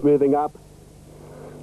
smoothing up.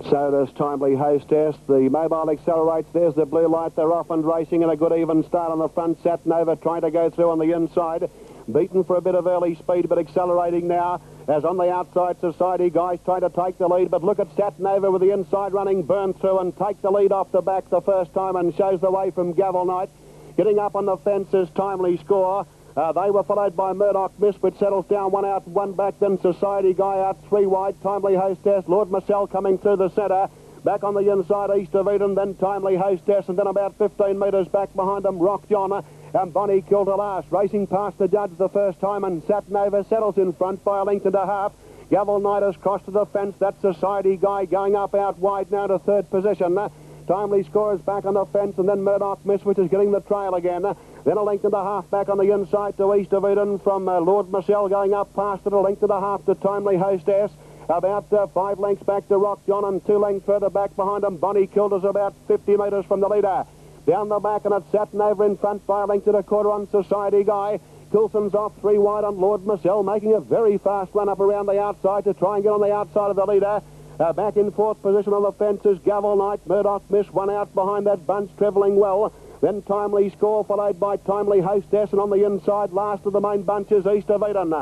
So does Timely Hostess. The mobile accelerates. There's the blue light. They're off and racing, and a good even start on the front. Satinover trying to go through on the inside. Beaten for a bit of early speed, but accelerating now. As on the outside, Society Guys trying to take the lead. But look at Satinover with the inside running, burn through and take the lead off the back the first time and shows the way from Gavel Knight. Getting up on the fence is Timely Score. They were followed by Murdoch Miss, which settles down one out, one back. Then Society Guy out three wide. Timely Hostess, Lord Marcel coming through the centre. Back on the inside, East of Eden, then Timely Hostess, and then about 15 metres back behind them, Rock John and Bonnie Kilter last. Racing past the judge the first time, and Satinover settles in front by a length and a half. Gavel Knight has crossed to the fence. That's Society Guy going up out wide now to third position. Timely Score is back on the fence, and then Murdoch Miss, which is getting the trail again. Then a length and a half back on the inside to East of Eden from Lord Marcel going up past it, a length and a half to Timely Hostess. About 5 lengths back to Rock John, and 2 lengths further back behind him. Bonnie Kilder's about 50 metres from the leader. Down the back, and it's Satinover in front by a length and a quarter on Society Guy. Coulson's off 3 wide on Lord Marcel, making a very fast run up around the outside to try and get on the outside of the leader. Back in fourth position on the fence is Gavel Knight. Murdoch Miss, one out behind that bunch, travelling well. Then Timely Score, followed by Timely Hostess, and on the inside, last of the main bunch is East of Eden.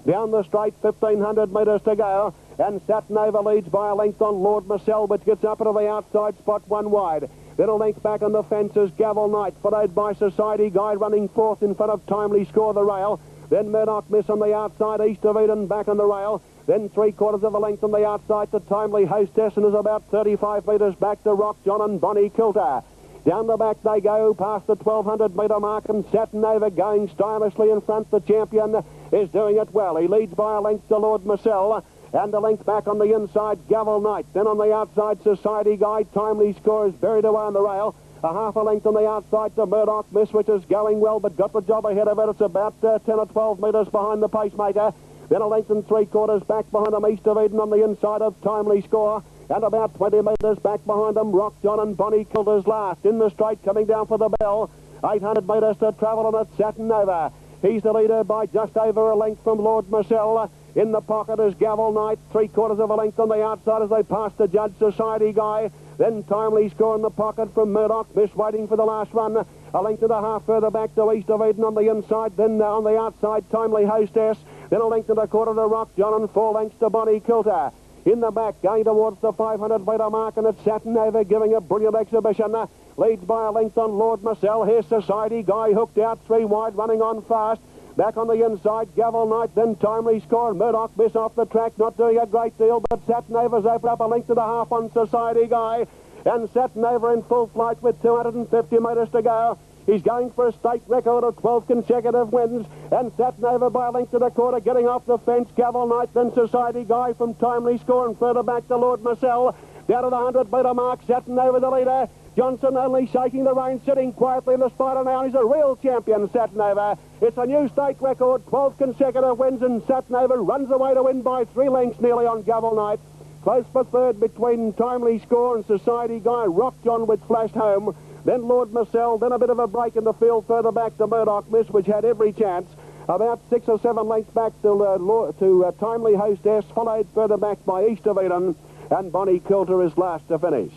Down the straight, 1,500 metres to go, and Satinover leads by a length on Lord Marcel, which gets up into the outside spot, 1 wide. Then a length back on the fence is Gavel Knight, followed by Society Guy running fourth in front of Timely Score, the rail. Then Murdoch Miss on the outside, East of Eden back on the rail. Then 3/4 of a length on the outside to Timely Hostess, and is about 35 metres back to Rock John and Bonnie Kilter. Down the back they go, past the 1,200 metre mark, and Satinover going stylishly in front. The champion is doing it well. He leads by a length to Lord Marcel, and a length back on the inside, Gavel Knight. Then on the outside, Society Guy. Timely Score is buried away on the rail. A half a length on the outside to Murdoch Miss, which is going well, but got the job ahead of it. It's about 10 or 12 metres behind the pacemaker. Then a length and 3/4 back behind them, East of Eden on the inside of Timely Score. And about 20 metres back behind them, Rock John and Bonnie Kilder's last. In the straight, coming down for the bell. 800 metres to travel on it, Satinover. He's the leader by just over a length from Lord Marcel. In the pocket is Gavel Knight. 3/4 of a length on the outside as they pass the judge, Society Guy. Then Timely Score in the pocket from Murdoch Miss, waiting for the last run. A length and a half further back to East of Eden on the inside. Then on the outside, Timely Hostess. Then a length and a quarter to Rock John, and 4 lengths to Bonnie Kilter. In the back, going towards the 500 metre mark, and it's Satinover giving a brilliant exhibition. Leads by a length on Lord Marcel. Here's Society Guy hooked out 3 wide, running on fast. Back on the inside, Gavel Knight, then Timely Score, and Murdoch Miss off the track, not doing a great deal, but Satinover's opened up a length and a half on Society Guy. And Satinover in full flight with 250 metres to go. He's going for a state record of 12 consecutive wins, and Satinover by a length and a quarter, getting off the fence. Gavel Knight, then Society Guy from Timely Score, and further back to Lord Marcel. Down to the 100 metre mark, Satinover the leader. Johnson only shaking the reins, sitting quietly in the spider now. He's a real champion, Satinover. It's a new state record, 12 consecutive wins, and Satinover runs away to win by 3 lengths nearly on Gavel Knight. Close for third between Timely Score and Society Guy. Rock John, which flashed home. Then Lord Marcel, then a bit of a break in the field further back to Murdoch Miss, which had every chance. About 6 or 7 lengths back to Timely Hostess, followed further back by East of Eden, and Bonnie Kilter is last to finish.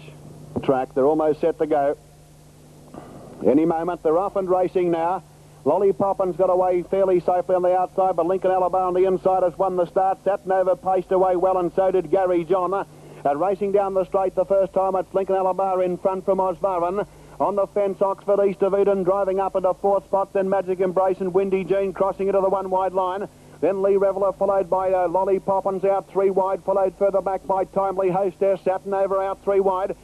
Track, they're almost set to go. Any moment, they're off and racing now. Lollypoppin's got away fairly safely on the outside, but Lincoln Alabama on the inside has won the start. Satinover paced away well, and so did Gary John. Racing down the straight the first time, it's Lincoln Alabama in front from Osvaran. On the fence, Oxford, East of Eden, driving up into 4th spot, then Magic Embrace and Windy Jean crossing into the 1 wide line. Then Lee Reveller, followed by Lollypoppins out 3 wide, followed further back by Timely Hostess. Satinover out 3 wide.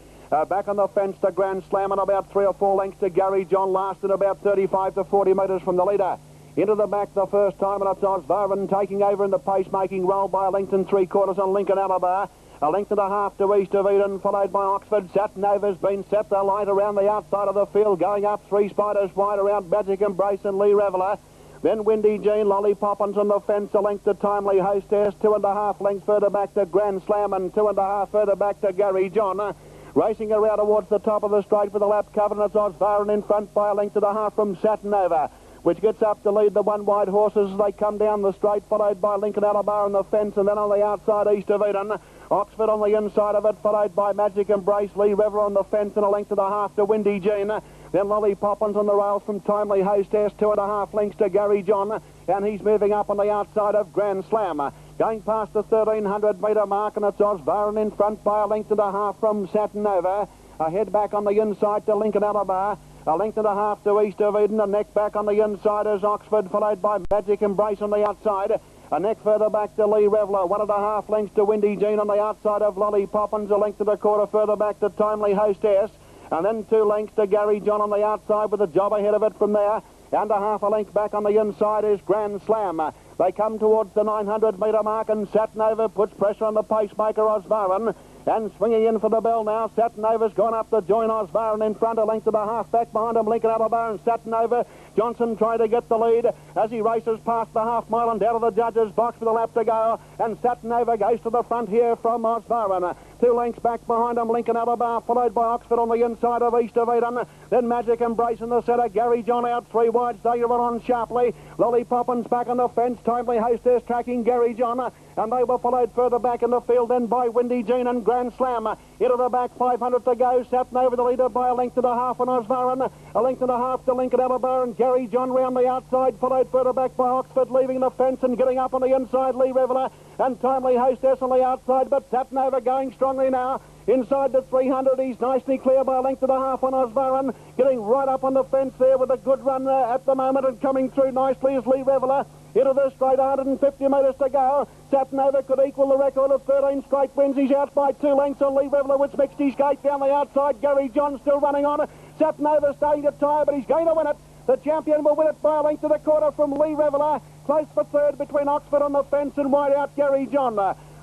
Back on the fence to Grand Slam, and about 3 or 4 lengths to Gary John, last at about 35 to 40 metres from the leader. Into the back the first time, and it's Osvaran taking over in the pace-making roll by a length and 3/4 on Lincoln Alabama. A length and a half to East of Eden, followed by Oxford. Satinover's been set the light around the outside of the field, going up 3 spiders wide around Magic Embrace and Lee Reveller. Then Windy Jean, Lollypoppins on the fence, a length to Timely Hostess, 2.5 lengths further back to Grand Slam, and 2.5 further back to Gary John. Racing around towards the top of the straight with the lap covered, and it's Osvaran in front by a length and a half from Satinover. which gets up to lead the one wide horses as they come down the straight, followed by Lincoln Alabar on the fence, and then on the outside East of Eden. Oxford on the inside of it, followed by Magic Embrace, Lee Reveler on the fence, and a length and a half to Windy Jean. Then Lolly Poppins on the rails from Timely Hostess, 2.5 lengths to Gary John, and he's moving up on the outside of Grand Slam. Going past the 1,300 metre mark, and it's Osvarin in front by a length and a half from Satinover. A head back on the inside to Lincoln Alabar. A length and a half to East of Eden. A neck back on the inside is Oxford, followed by Magic Embrace on the outside. A neck further back to Lee Reveler. 1.5 lengths to Windy Jean on the outside of Lolly Poppins. A length and a quarter further back to Timely Hostess. And then 2 lengths to Gary John on the outside with a job ahead of it from there. And a half a length back on the inside is Grand Slam. They come towards the 900 metre mark, and Satinover puts pressure on the pacemaker Osvarin. And swinging in for the bell now, Satinover's gone up to join Osvarin in front, a length and a half back behind him, Lincoln Alabar and Satinover. Johnson trying to get the lead as he races past the half mile and down to the judges' box with a lap to go. And Satinover goes to the front here from Osvarin. 2 lengths back behind him, Lincoln Alabar, followed by Oxford on the inside of East of Eden. Then Magic Embrace in the centre, Gary John out 3 wide, so you run on sharply. Lolly Poppins back on the fence, Timely Hostess tracking Gary John. And they were followed further back in the field then by Windy Jean and Grand Slam. Into the back, 500 to go. Satinover the leader by a length and a half on Osvarin. A length and a half to Lincoln Alabar and Gary John round the outside, followed further back by Oxford, leaving the fence and getting up on the inside, Lee Reveler and Timely Hostess on the outside, but Satinover going strongly now. Inside the 300, he's nicely clear by a length and a half on Osvarin, getting right up on the fence there with a good run there at the moment, and coming through nicely is Lee Reveler. Into the straight, 150 metres to go. Satinover could equal the record of 13 straight wins. He's out by 2 lengths on Lee Reveler, which mixed his gate down the outside. Gary John still running on. Satinover starting to tire, but he's going to win it. The champion will win it by a length and a quarter from Lee Reveler. Close for third between Oxford on the fence and wide out Gary John.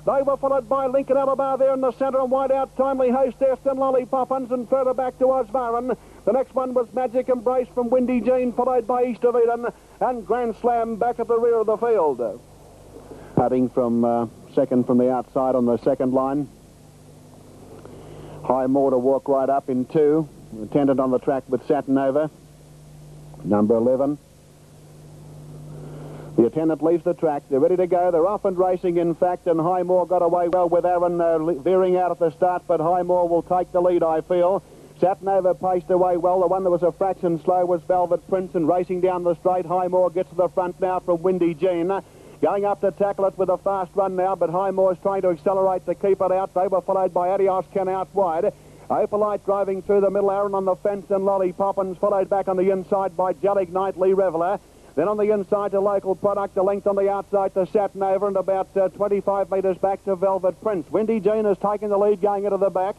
They were followed by Lincoln Alabar there in the centre, and wide out Timely Hostess and Lolly Poppins, and further back to Osvarin. The next one was Magic Embrace from Windy Jean, followed by East of Eden, and Grand Slam back at the rear of the field. Heading from second from the outside on the second line. High Moor to walk right up in 2. Attendant on the track with Satinover, number 11. The attendant leaves the track. They're ready to go. They're off and racing, in fact, and High Moor got away well with Aaron veering out at the start, but High Moor will take the lead, I feel. Satinover paced away well. The one that was a fraction slow was Velvet Prince, and racing down the straight, High Moor gets to the front now from Windy Jean. Going up to tackle it with a fast run now, but High Moor's trying to accelerate to keep it out. They were followed by Adios Ken out wide. Opalite driving through the middle, Aaron on the fence, and Lolly Poppins followed back on the inside by Jellignite, Lee Reveler. Then on the inside to Local Product, a length on the outside to Satinover, and about 25 metres back to Velvet Prince. Windy Jean has taken the lead going into the back.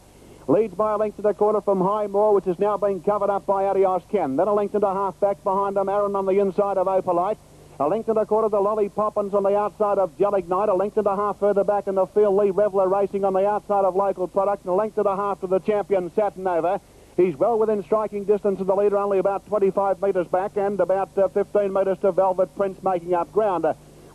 Leads by a length and a quarter from High Moor, which is now being covered up by Adios Ken. Then a length and a half back behind him, Aaron on the inside of Opalite. A length and a quarter to Lolly Poppins on the outside of Jellignite. A length and a half further back in the field, Lee Reveler racing on the outside of Local Product. And a length and a half to the champion, Satinover. He's well within striking distance of the leader, only about 25 metres back, and about 15 metres to Velvet Prince making up ground.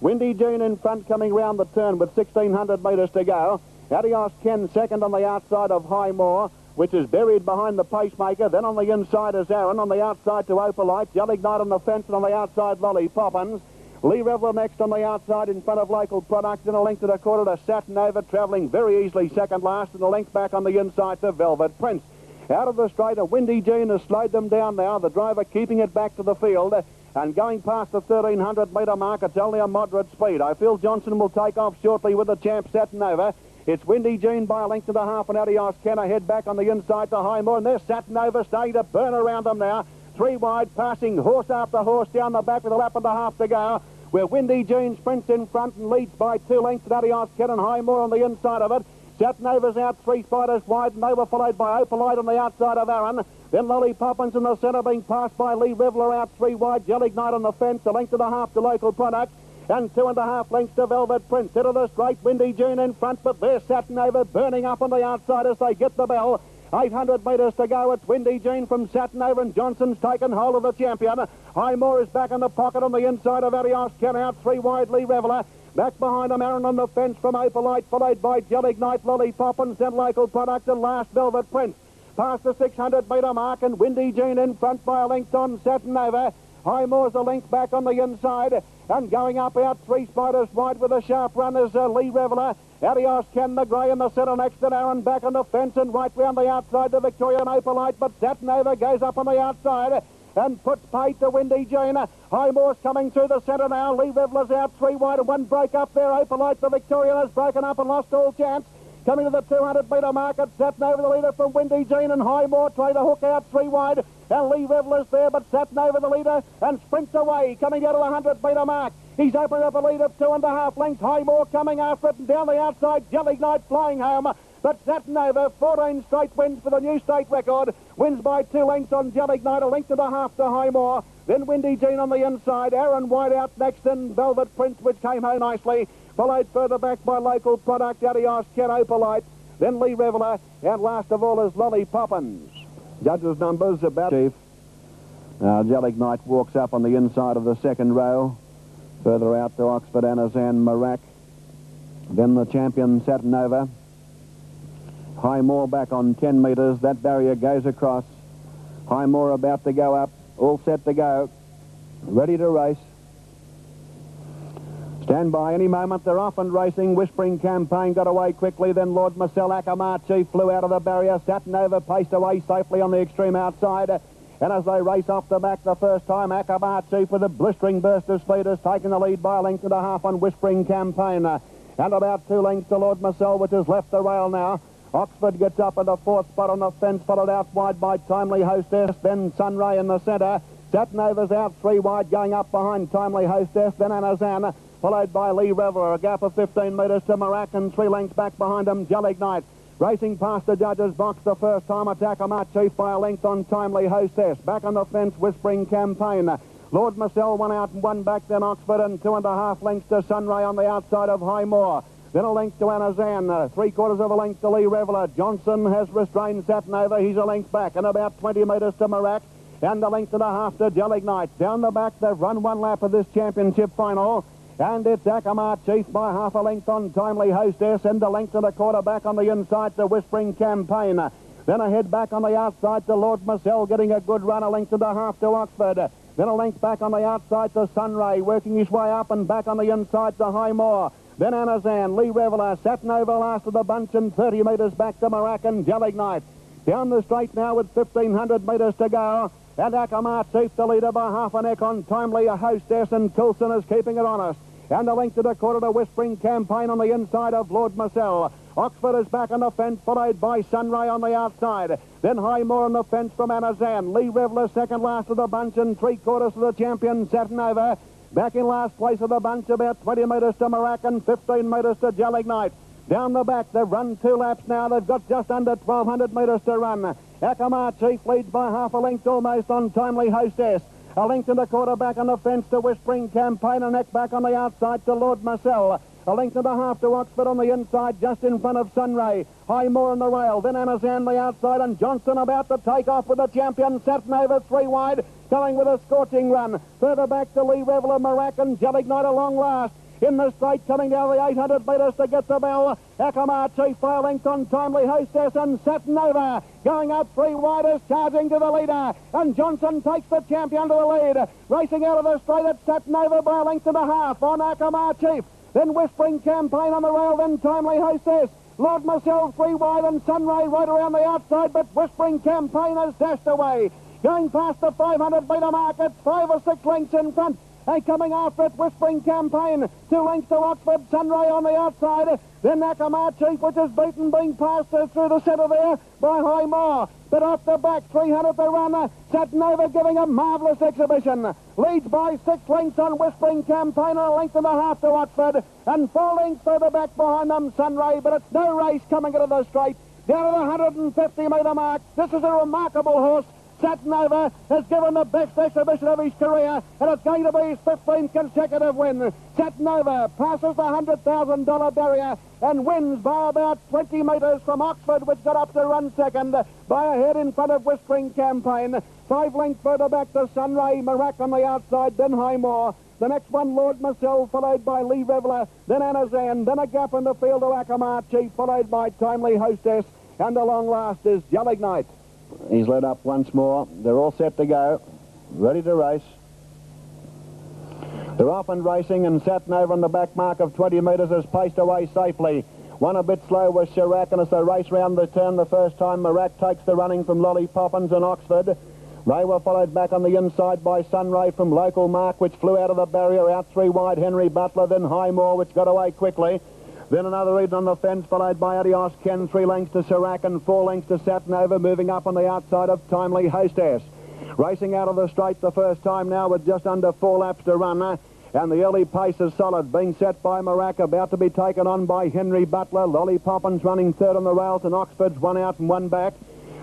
Windy Jean in front coming round the turn with 1,600 metres to go. Adios Ken second on the outside of High Moor, which is buried behind the pacemaker. Then on the inside is Aaron, on the outside to Opalite. Jellignite on the fence, and on the outside Lolly Poppins. Lee Reveler next on the outside in front of Local Product, and a length and a quarter to Satinover, travelling very easily second last, and a length back on the inside to Velvet Prince. Out of the straight, a Windy Jean has slowed them down now, the driver keeping it back to the field, and going past the 1,300 metre mark, it's only a moderate speed. I feel Johnson will take off shortly with the champ Satinover. It's Windy Jean by a length and a half, and Adios Ken head back on the inside to High Moor, and there's Satinover starting to burn around them now. 3 wide, passing horse after horse down the back with a lap and a half to go, where Windy Jean sprints in front and leads by 2 lengths, and Adios Ken and High Moor on the inside of it. Satinover's out 3 spiders wide, and they were followed by Opalite on the outside of Aaron. Then Lolly Poppins in the centre, being passed by Lee Reveler out 3 wide. Jellignite on the fence, a length and a half to Local Product, and 2.5 lengths to Velvet Prince. Into the straight, Windy Jean in front, but there's Satinover burning up on the outside as they get the bell. 800 metres to go. It's Windy Jean from Satinover, and Johnson's taken hold of the champion. High Moor is back in the pocket on the inside of Adios Ken out 3 wide, Lee Reveler. Back behind him, Aaron on the fence from Opalite, followed by Jellignite, Lolly Poppins, then Local Product, and last Velvet Prince. Past the 600 metre mark, and Windy Jean in front by a length on Satinover. Highmore's a length back on the inside. And going up out 3 Spiders wide with a sharp run is Lee Reveller. Adios Ken the Grey in the centre next to Aaron, back on the fence and right round the outside to Victorian Opalite, but Satinover goes up on the outside and puts paid to Windy Jane. Highmore's coming through the centre now. Lee Reveller's out 3 wide and 1 break up there. Opalite, the Victorian, has broken up and lost all chance. Coming to the 200-metre mark, it's Satinover, the leader from Windy Jane, and Highmore trying to hook out 3 wide. And Lee Reveller's there, but Satinover the leader and sprints away, coming out of the 100-metre mark. He's opening up a lead of 2.5 lengths. Highmore coming after it, and down the outside, Jelly Knight flying home. But Satinover, 14 straight wins for the new state record. Wins by 2 lengths on Jelly Knight, 1.5 to Highmore. Then Windy Jean on the inside. Aaron wide out next, and Velvet Prince, which came home nicely. Followed further back by Local Product, Adios Ken Opalite. Then Lee Reveller, and last of all is Lolly Poppins. Judges' numbers about Chief. Now Jelly Knight walks up on the inside of the second row. Further out to Oxford, Anazan Marak. Then the champion Satinover. Highmore back on 10 metres. That barrier goes across. Highmore about to go up. All set to go. Ready to race. Stand by any moment. They're off and racing. Whispering Campaign got away quickly. Then Lord Marcel Akamar Chief flew out of the barrier. Satinover paced away safely on the extreme outside. And as they race off the back the first time, Akamar Chief with a blistering burst of speed has taken the lead by 1.5 lengths on Whispering Campaign. And about 2 lengths to Lord Marcel, which has left the rail now. Oxford gets up in the 4th spot on the fence, followed out wide by Timely Hostess. Then Sunray in the centre. Satinover's out 3 wide, going up behind Timely Hostess. Then Anazan, followed by Lee Reveller. A gap of 15 metres to Marak, and 3 lengths back behind him, Jelly Knight. Racing past the judges' box the first time. Akamar Chief by a length on Timely Hostess. Back on the fence, Whispering Campaign. Lord Marcel 1 out and 1 back, then Oxford, and 2.5 lengths to Sunray on the outside of Highmore. Then a length to Anazan, 3/4 of a length to Lee Reveller. Johnson has restrained Satinover. He's a length back, and about 20 metres to Marak, and a length and a half to Jelly Knight. Down the back, they've run 1 lap of this championship final. And it's Akamar Chief by 1/2 length on Timely Hostess, and a length and a quarter back on the inside to Whispering Campaign. Then a head back on the outside to Lord Marcel, getting a good run, a length and a half to Oxford. Then a length back on the outside to Sunray, working his way up and back on the inside to Highmore. Then Anazan, Lee Reveller, Satinover last of the bunch, and 30 metres back to Marak and Jelly Knight. Down the straight now with 1,500 metres to go. And Akamar Chief the leader by 1/2 a neck on Timely Hostess, and Coulson is keeping it honest. And a length and a quarter to Whispering Campaign on the inside of Lord Marcel. Oxford is back on the fence, followed by Sunray on the outside. Then Highmore on the fence from Anazan. Lee Reveller second last of the bunch, and 3/4 of the champion Satinover. Back in last place of the bunch, about 20 metres to Marak and 15 metres to Jelly Knight. Down the back, they've run 2 laps now. They've got just under 1,200 metres to run. Akamar Chief leads by 1/2 a length almost on Timely Hostess. A length and a quarter back on the fence to Whispering Campaign, a neck back on the outside to Lord Marcel. A length and a half to Oxford on the inside, just in front of Sunray. Highmore on the rail, then Anazan the outside, and Johnson about to take off with the champion Satinover 3 wide, going with a scorching run. Further back to Lee Reveller, Marak, and Jelly Knight a long last. In the straight, coming down the 800 metres to get the bell. Akamar Chief by a length on Timely Hostess, and Satinover going up 3 wide is charging to the leader. And Johnson takes the champion to the lead. Racing out of the straight, it's Satinover by a length and a half on Akamar Chief. Then Whispering Campaign on the rail, then Timely Hostess. Lord Marcel 3 wide, and Sunray right around the outside, but Whispering Campaign has dashed away. Going past the 500 metre mark, it's 5 or 6 lengths in front. And coming after it, Whispering Campaign. 2 lengths to Oxford, Sunray on the outside. Then Akamar Chief, which is beaten, being passed through the centre there by Highmore. But off the back, 300 to run. Satinover giving a marvellous exhibition. Leads by 6 lengths on Whispering Campaign, and a length and a half to Oxford. And 4 lengths further back behind them, Sunray. But it's no race coming into the straight. Down to the 150 metre mark. This is a remarkable horse. Satinover has given the best exhibition of his career, and it's going to be his 15th consecutive win. Satinover passes the $100,000 barrier and wins by about 20 metres from Oxford, which got up to run second by a head in front of Whispering Campaign. 5 lengths further back to Sunray, Marak on the outside, then Highmore. The next one, Lord Marcel, followed by Lee Reveller, then Anazan, then a gap in the field to Akamar Chief, followed by Timely Hostess, and along last is Jelly Knight. He's led up once more. They're all set to go, ready to race. They're off and racing, and Satinover on the back mark of 20 metres has paced away safely. One a bit slow was Chirac, and as they race round the turn the first time, Marak takes the running from Lolly Poppins and Oxford. They were followed back on the inside by Sunray from Local Mark, which flew out of the barrier, out 3 wide Henry Butler, then Highmore, which got away quickly. Then another Eden on the fence, followed by Adios Ken, 3 lengths to Chirac and 4 lengths to Satinover, moving up on the outside of Timely Hostess. Racing out of the straight the first time now with just under 4 laps to run. And the early pace is solid, being set by Marak, about to be taken on by Henry Butler. Lolly Poppins running third on the rails, and Oxford's 1 out and 1 back.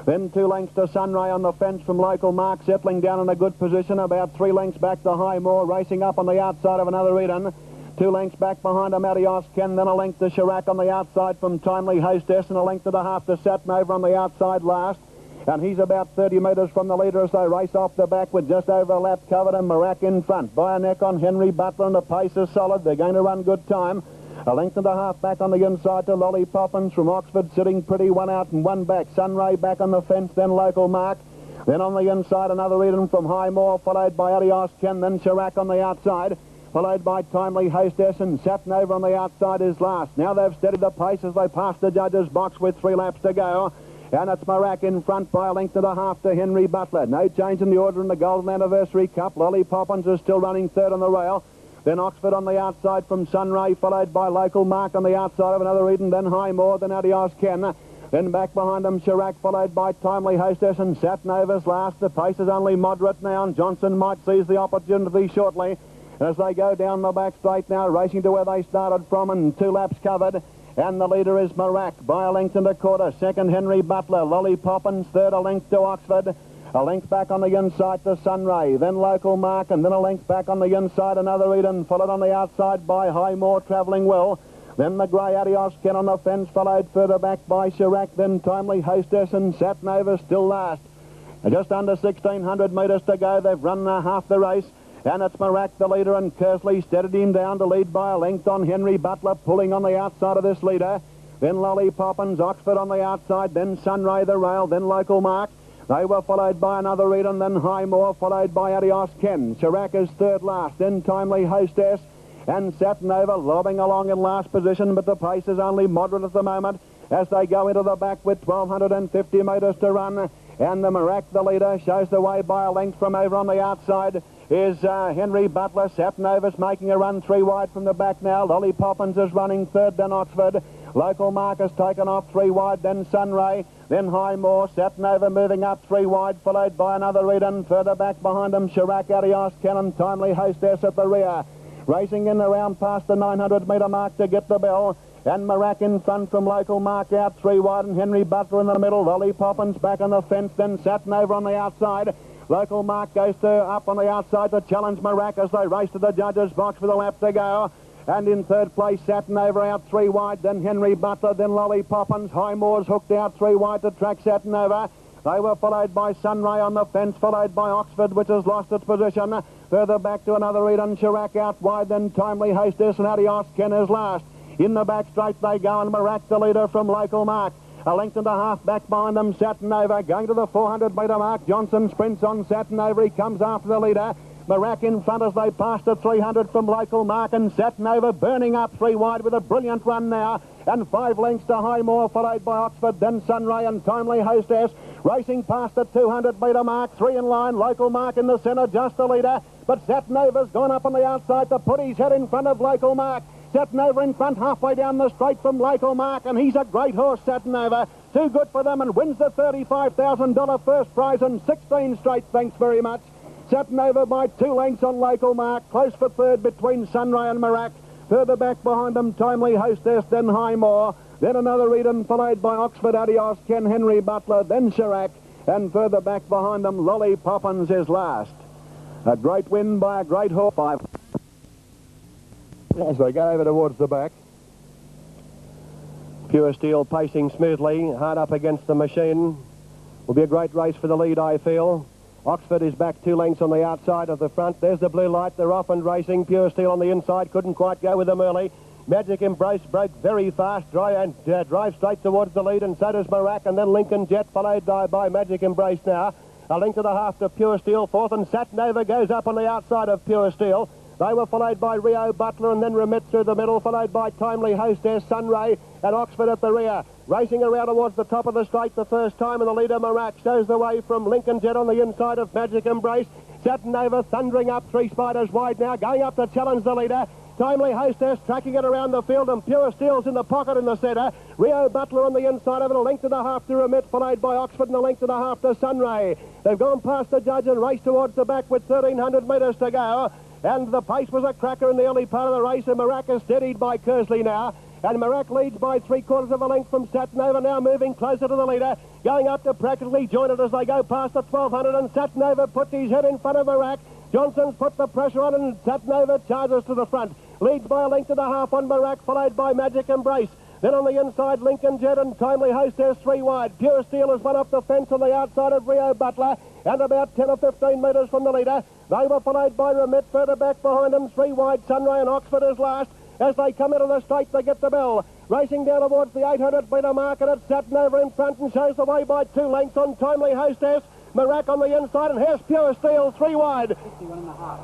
Then 2 lengths to Sunray on the fence from Local Mark, settling down in a good position, about 3 lengths back to Highmore, racing up on the outside of another Eden. 2 lengths back behind him, Adios Ken, then a length to Chirac on the outside from Timely Hostess, and a length and a half to Satinover on the outside last. And he's about 30 metres from the leader as they race off the back with just over a lap covered, and Marak in front. By a neck on Henry Butler, and the pace is solid. They're going to run good time. A length and a half back on the inside to Lolly Poppins from Oxford, sitting pretty, 1 out and 1 back. Sunray back on the fence, then Local Mark. Then on the inside, another Eden from Highmore, followed by Adios Ken, then Chirac on the outside, followed by Timely Hostess, and Satinover on the outside is last. Now they've steadied the pace as they pass the judges' box with 3 laps to go. And it's Marak in front by a length and a half to Henry Butler. No change in the order in the Golden Anniversary Cup. Lolly Poppins is still running third on the rail. Then Oxford on the outside from Sunray, followed by Local Mark on the outside of another Eden, then Highmore, then Adios Ken. Then back behind them, Chirac, followed by Timely Hostess, and Satinover's last. The pace is only moderate now, and Johnson might seize the opportunity shortly. As they go down the back straight now, racing to where they started from, and 2 laps covered. And the leader is Marak by a length and a quarter. Second, Henry Butler. Lolly Poppins, third, a length to Oxford. A length back on the inside to Sunray. Then Local Mark, and then a length back on the inside, another Eden, followed on the outside by Highmore, travelling well. Then the grey Adios Ken on the fence, followed further back by Chirac. Then Timely Hostess, and Satinover still last. Just under 1,600 metres to go. They've run half the race. And it's Marak, the leader, and Kersley steadied him down to lead by a length on Henry Butler, pulling on the outside of this leader. Then Lolly Poppins, Oxford on the outside, then Sunray the rail, then Local Mark. They were followed by another Eden, then Highmore, followed by Adios Ken. Chirac is third last, then Timely Hostess, and Satinover lobbing along in last position, but the pace is only moderate at the moment as they go into the back with 1,250 metres to run. And the Marak, the leader, shows the way by a length from over on the outside. Is Henry Butler. Satinover's making a run 3 wide from the back now. Lolly Poppins is running third, then Oxford. Local Mark has taken off 3 wide, then Sunray, then Highmore. Satinover moving up 3 wide, followed by another Eden. Further back behind them, Chirac, Adios Ken, Timely Hostess at the rear. Racing in around past the 900-metre mark to get the bell. And Marak in front from Local Mark, out 3 wide, and Henry Butler in the middle. Lolly Poppins back on the fence, then Satinover on the outside. Local Mark goes up on the outside to challenge Marak as they race to the judges' box with a lap to go. And in third place, Satinover out 3 wide, then Henry Butler, then Lolly Poppins. Highmore's hooked out 3 wide to track Satinover. They were followed by Sunray on the fence, followed by Oxford, which has lost its position. Further back to another Eden, Chirac out wide, then Timely Hostess, and Adios Ken is last. In the back straight they go, and Marak, the leader from Local Mark. A length and a half back behind them, Satinover going to the 400-metre mark. Johnson sprints on Satinover. He comes after the leader. Marak in front as they pass the 300 from Local Mark, and Satinover burning up 3 wide with a brilliant run now. And 5 lengths to Highmore, followed by Oxford, then Sunray and Timely Hostess. Racing past the 200-metre mark, 3 in line. Local Mark in the centre, just the leader. But Satinover's gone up on the outside to put his head in front of Local Mark. Satinover in front, halfway down the straight from Local Mark, and he's a great horse, Satinover. Too good for them, and wins the $35,000 first prize in 16 straight. Thanks very much. Satinover by 2 lengths on Local Mark. Close for third between Sunray and Marak. Further back behind them, Timely Hostess, then Highmore. Then another Eden, followed by Oxford, Adios Ken, Henry Butler, then Chirac. And further back behind them, Lolly Poppins is last. A great win by a great horse. 5. As they go over towards the back. Pure Steel pacing smoothly, hard up against the machine. Will be a great race for the lead, I feel. Oxford is back 2 lengths on the outside of the front. There's the blue light. They're off and racing. Pure Steel on the inside. Couldn't quite go with them early. Magic Embrace broke very fast, drive straight towards the lead, and so does Marak, and then Lincoln Jet, followed by Magic Embrace now. A length and a half to Pure Steel. Fourth, and Satinover goes up on the outside of Pure Steel. They were followed by Rio Butler and then Remit through the middle, followed by Timely Hostess, Sunray and Oxford at the rear. Racing around towards the top of the straight the first time, and the leader, Marak, shows the way from Lincoln Jet on the inside of Magic Embrace. Satinover thundering up, 3 Spiders wide now, going up to challenge the leader. Timely Hostess tracking it around the field, and Pure Steel's in the pocket in the centre. Rio Butler on the inside of it, a length and a half to Remit, followed by Oxford and a length and a half to Sunray. They've gone past the judge and raced towards the back with 1,300 metres to go. And the pace was a cracker in the early part of the race, and Marak is steadied by Kersley now. And Marak leads by 3/4 of a length from Satinover, now moving closer to the leader, going up to practically join it as they go past the 1,200, and Satinover puts his head in front of Marak. Johnson's put the pressure on, and Satinover charges to the front. Leads by a length and a half on Marak, followed by Magic Embrace. Then on the inside, Lincoln Jet and Timely Hostess 3 wide. Pure Steel has run up the fence on the outside of Rio Butler, and about 10 or 15 metres from the leader. They were followed by Remit further back behind them, 3 wide. Sunray and Oxford is last. As they come into the straight, they get the bell. Racing down towards the 800-metre mark, and it's Satinover in front and shows the way by 2 lengths on Timely Hostess. Marak on the inside, and here's Pure Steel 3 wide.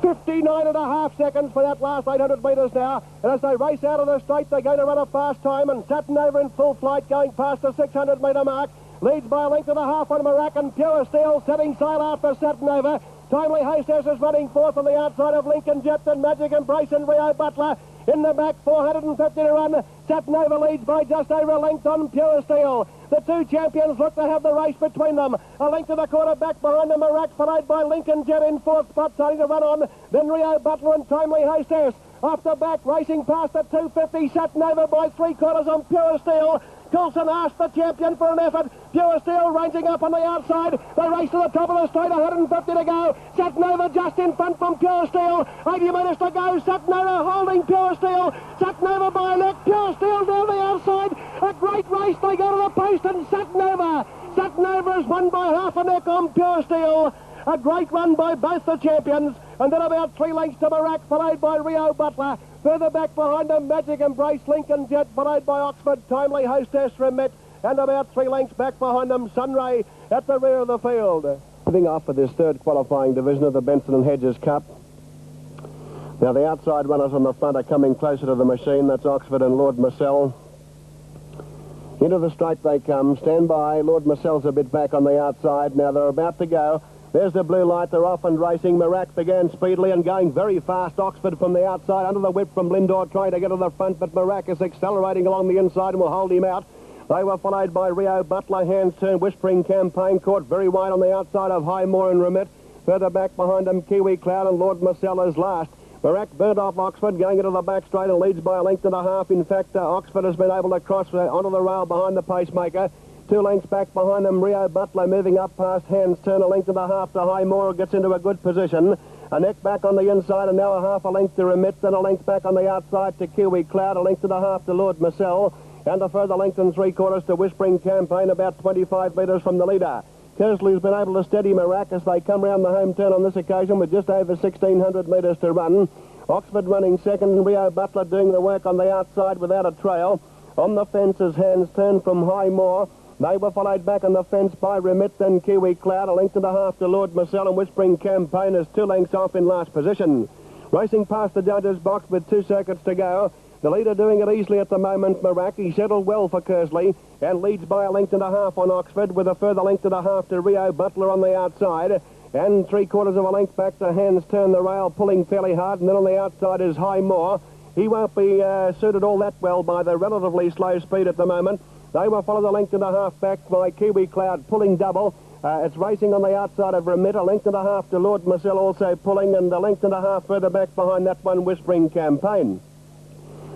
59.5 seconds for that last 800 metres now. And as they race out of the straight, they're going to run a fast time, and Satinover in full flight going past the 600-metre mark. Leads by a length and a half on Marak, and Pure Steel setting sail after Satinover. Timely Hostess is running fourth on the outside of Lincoln Jet, and Magic Embrace and Rio Butler. In the back, 450 to run. Satinover leads by just over a length on Pure Steel. The 2 champions look to have the race between them. A length and a quarter back behind them, Marak, followed by Lincoln Jet in 4th spot, starting to run on. Then Rio Butler and Timely Hostess. Off the back, racing past at 250, Satinover by 3/4 on Pure Steel. Coulson asked the champion for an effort. Pure Steel ranging up on the outside. They race to the top of the straight, 150 to go. Satinover just in front from Pure Steel. 80 metres to go. Satinover holding Pure Steel. Satinover by a neck. Pure Steel down the outside. A great race. They go to the post, and Satinover has won by half a neck on Pure Steel. A great run by both the champions. And then about 3 lengths to Marak, followed by Rio Butler. Further back behind them, Magic Embrace, Lincoln Jet, followed by Oxford, Timely Hostess, Remit, and about 3 lengths back behind them, Sunray at the rear of the field. Moving off for this 3rd qualifying division of the Benson and Hedges Cup. Now the outside runners on the front are coming closer to the machine. That's Oxford and Lord Marcel. Into the straight they come. Stand by. Lord Marcel's a bit back on the outside. Now they're about to go. There's the blue light. They're off and racing. Marak began speedily and going very fast. Oxford from the outside, under the whip from Lindor, trying to get to the front, but Marak is accelerating along the inside and will hold him out. They were followed by Rio Butler, Hands Turn, Whispering Campaign, caught very wide on the outside of Highmore and Remit. Further back behind them, Kiwi Cloud and Lord Marcel is last. Marak burnt off Oxford, going into the back straight and leads by a length and a half. In fact, Oxford has been able to cross onto the rail behind the pacemaker. 2 lengths back behind them, Rio Butler moving up past Hands Turn, a length and a half to Highmore, gets into a good position. A neck back on the inside, and now a half a length to Remit, then a length back on the outside to Kiwi Cloud, a length and a half to Lord Marcel, and a further length and 3/4 to Whispering Campaign, about 25 metres from the leader. Kersley's been able to steady Marak as they come round the home turn on this occasion with just over 1,600 metres to run. Oxford running second, and Rio Butler doing the work on the outside without a trail. On the fence is Hands Turn from Highmore. They were followed back on the fence by Remit, then Kiwi Cloud, a length and a half to Lord Marcel, and Whispering Campaign is 2 lengths off in last position. Racing past the judges' box with 2 circuits to go. The leader doing it easily at the moment, Marak. He settled well for Kersley and leads by a length and a half on Oxford, with a further length and a half to Rio Butler on the outside, and 3/4 of a length back to Hands Turn the rail, pulling fairly hard, and then on the outside is Highmore. He won't be suited all that well by the relatively slow speed at the moment. They were followed a length and a half back by Kiwi Cloud, pulling double. It's racing on the outside of Remit, a length and a half to Lord Marcel, also pulling, and a length and a half further back behind that one, Whispering Campaign.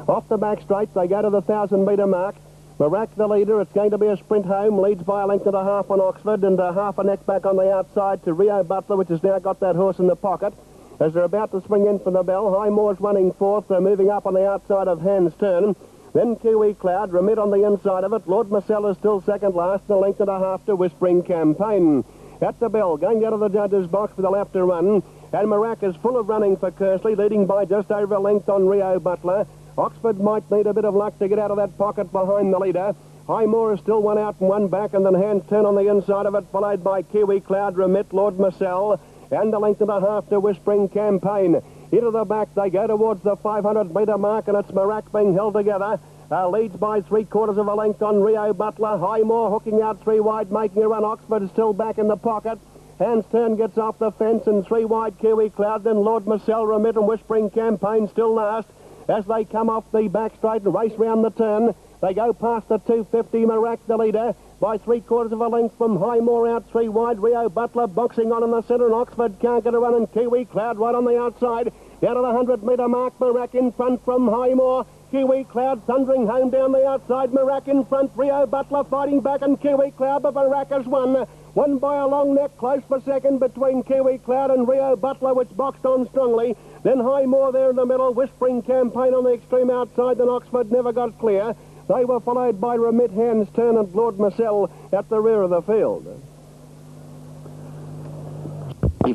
Off the back straight, they go to the 1,000-metre mark. Marak the leader. It's going to be a sprint home. Leads by a length and a half on Oxford, and a half a neck back on the outside to Rio Butler, which has now got that horse in the pocket. As they're about to swing in for the bell, Highmore's running fourth. They're moving up on the outside of Hands Turn. Then Kiwi Cloud, Remit on the inside of it. Lord Marcel is still second last, a length and a half to Whispering Campaign. At the bell, going out of the judges' box with a lap to run. And Marak is full of running for Kersley, leading by just over a length on Rio Butler. Oxford might need a bit of luck to get out of that pocket behind the leader. Highmore is still 1 out and 1 back, and then Hands Turn on the inside of it, followed by Kiwi Cloud, Remit, Lord Marcel, and a length and a half to Whispering Campaign. Into the back, they go towards the 500-metre mark, and it's Marak being held together. Leads by 3/4 of a length on Rio Butler. Highmore hooking out 3 wide, making a run. Oxford is still back in the pocket. Hans Turn gets off the fence, and 3 wide Kiwi Cloud. Then Lord Marcel, Remit and Whispering Campaign still last. As they come off the back straight and race round the turn, they go past the 250, Marak the leader, by 3/4 of a length from Highmore out 3 wide. Rio Butler boxing on in the centre, and Oxford can't get a run, and Kiwi Cloud right on the outside. Down to the 100-metre mark, Marak in front from Highmore. Kiwi Cloud thundering home down the outside. Marak in front, Rio Butler fighting back, and Kiwi Cloud, but Marak has won. Won by a long neck, close for second between Kiwi Cloud and Rio Butler, which boxed on strongly. Then Highmore there in the middle, Whispering Campaign on the extreme outside, then Oxford never got clear. They were followed by Remit, Hans Turn and Lord Marcel at the rear of the field.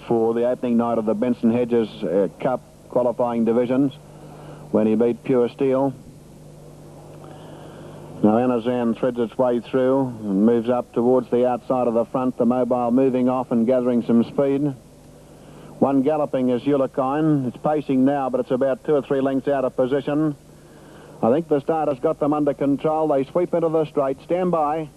For the opening night of the Benson Hedges Cup qualifying divisions, when he beat Pure Steel. Now Anazan threads its way through and moves up towards the outside of the front, the Mobile moving off and gathering some speed. One galloping is Ulakine. It's pacing now, but it's about 2 or 3 lengths out of position. I think the starter's got them under control. They sweep into the straight. Stand by.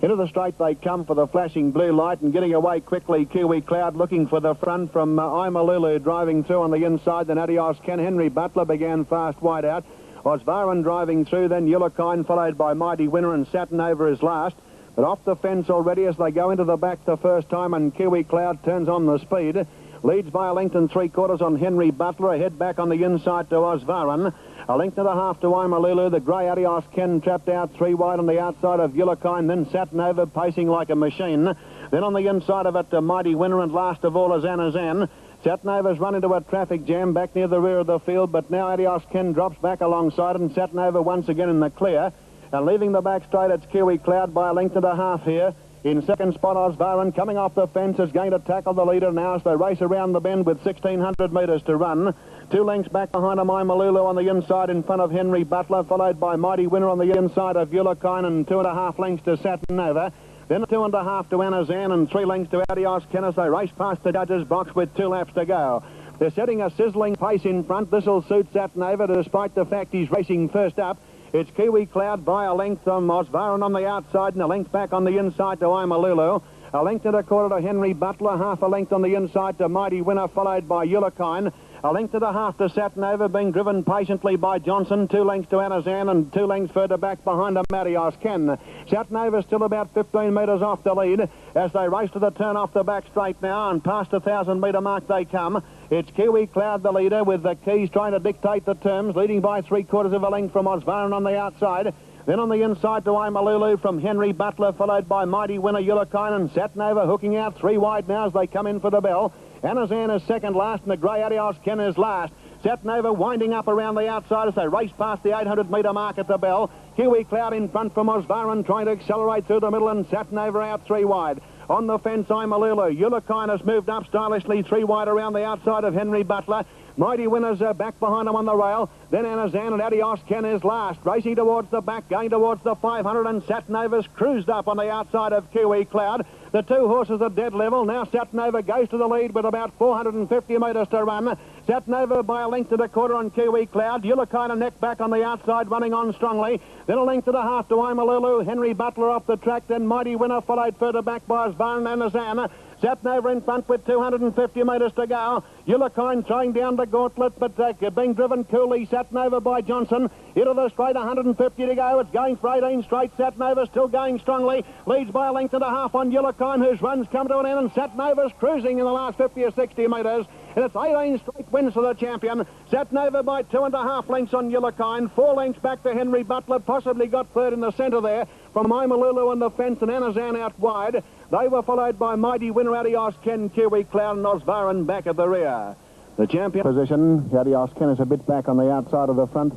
Into the straight they come for the flashing blue light, and getting away quickly, Kiwi Cloud looking for the front from Imalulu driving through on the inside. Then Adios Ken. Henry Butler began fast wide out. Osvaran driving through, then Ulakine followed by Mighty Winner, and Satinover is last. But off the fence already as they go into the back the first time, and Kiwi Cloud turns on the speed. Leads by a length and 3/4 on Henry Butler. A head back on the inside to Osvaran. A length and a half to Imalulu. The grey Adios Ken trapped out 3 wide on the outside of Ulakine. Then Satinover pacing like a machine. Then on the inside of it, Mighty Winner, and last of all is Anazan. Satinover's run into a traffic jam back near the rear of the field, but now Adios Ken drops back alongside, and Satinover once again in the clear. And leaving the back straight, it's Kiwi Cloud by a length and a half here. In second spot, Osvaran coming off the fence is going to tackle the leader now as they race around the bend with 1,600 metres to run. 2 lengths back behind him, Imalulu on the inside in front of Henry Butler, followed by Mighty Winner on the inside of Ulakine, and 2.5 lengths to Satinover. Then 2.5 to Anazan, and 3 lengths to Adios Ken as they race past the judges' box with 2 laps to go. They're setting a sizzling pace in front. This'll suit Satinover, despite the fact he's racing first up. It's Kiwi Cloud by a length from Osvaran on the outside, and a length back on the inside to Imalulu. A length and a quarter to Henry Butler, half a length on the inside to Mighty Winner, followed by Ulakine. A length and a half to Satinover, being driven patiently by Johnson. 2 lengths to Anazan, and 2 lengths further back behind him, Adios Ken. Satinover still about 15 metres off the lead as they race to the turn off the back straight now, and past the 1,000-metre mark they come. It's Kiwi Cloud, the leader, with the keys trying to dictate the terms, leading by 3/4 of a length from Osvaran on the outside. Then on the inside to Imalulu from Henry Butler, followed by Mighty Winner, Ulakine, and Satinover hooking out 3 wide now as they come in for the bell. Anazan is second last, and the grey Adios Ken is last. Satinover winding up around the outside as they race past the 800-metre mark at the bell. Kiwi Cloud in front from Osvaran, trying to accelerate through the middle, and Satinover out 3 wide. On the fence, Imalulu. Ulakine has moved up stylishly 3 wide around the outside of Henry Butler. Mighty Winners are back behind him on the rail. Then Anazan, and Adios Ken is last. Racing towards the back, going towards the 500, and Satinover's cruised up on the outside of Kiwi Cloud. The 2 horses are dead level. Now Satinover goes to the lead with about 450 metres to run. Satinover by a length and a quarter on Kiwi Cloud. Ulakine a neck back on the outside, running on strongly. Then a length and a half to Imalulu. Henry Butler off the track. Then Mighty Winner followed further back by Osvaran and Anazan. Satinover in front with 250 metres to go. Ulakine throwing down the gauntlet, but being driven coolly. Satinover by Johnson. Into the straight, 150 to go. It's going for 18 straight. Satinover still going strongly. Leads by a length and a half on Ulakine, whose runs come to an end, and Satinover's cruising in the last 50 or 60 metres. And it's 18 straight wins for the champion. Satinover by 2.5 lengths on Ulakine. 4 lengths back to Henry Butler. Possibly got third in the centre there from Imalulu on the fence, and Anazan out wide. They were followed by Mighty Winner, Adios Ken, Kiwi Cloud, and Osvaran back at the rear. The champion position, Adios Ken is a bit back on the outside of the front.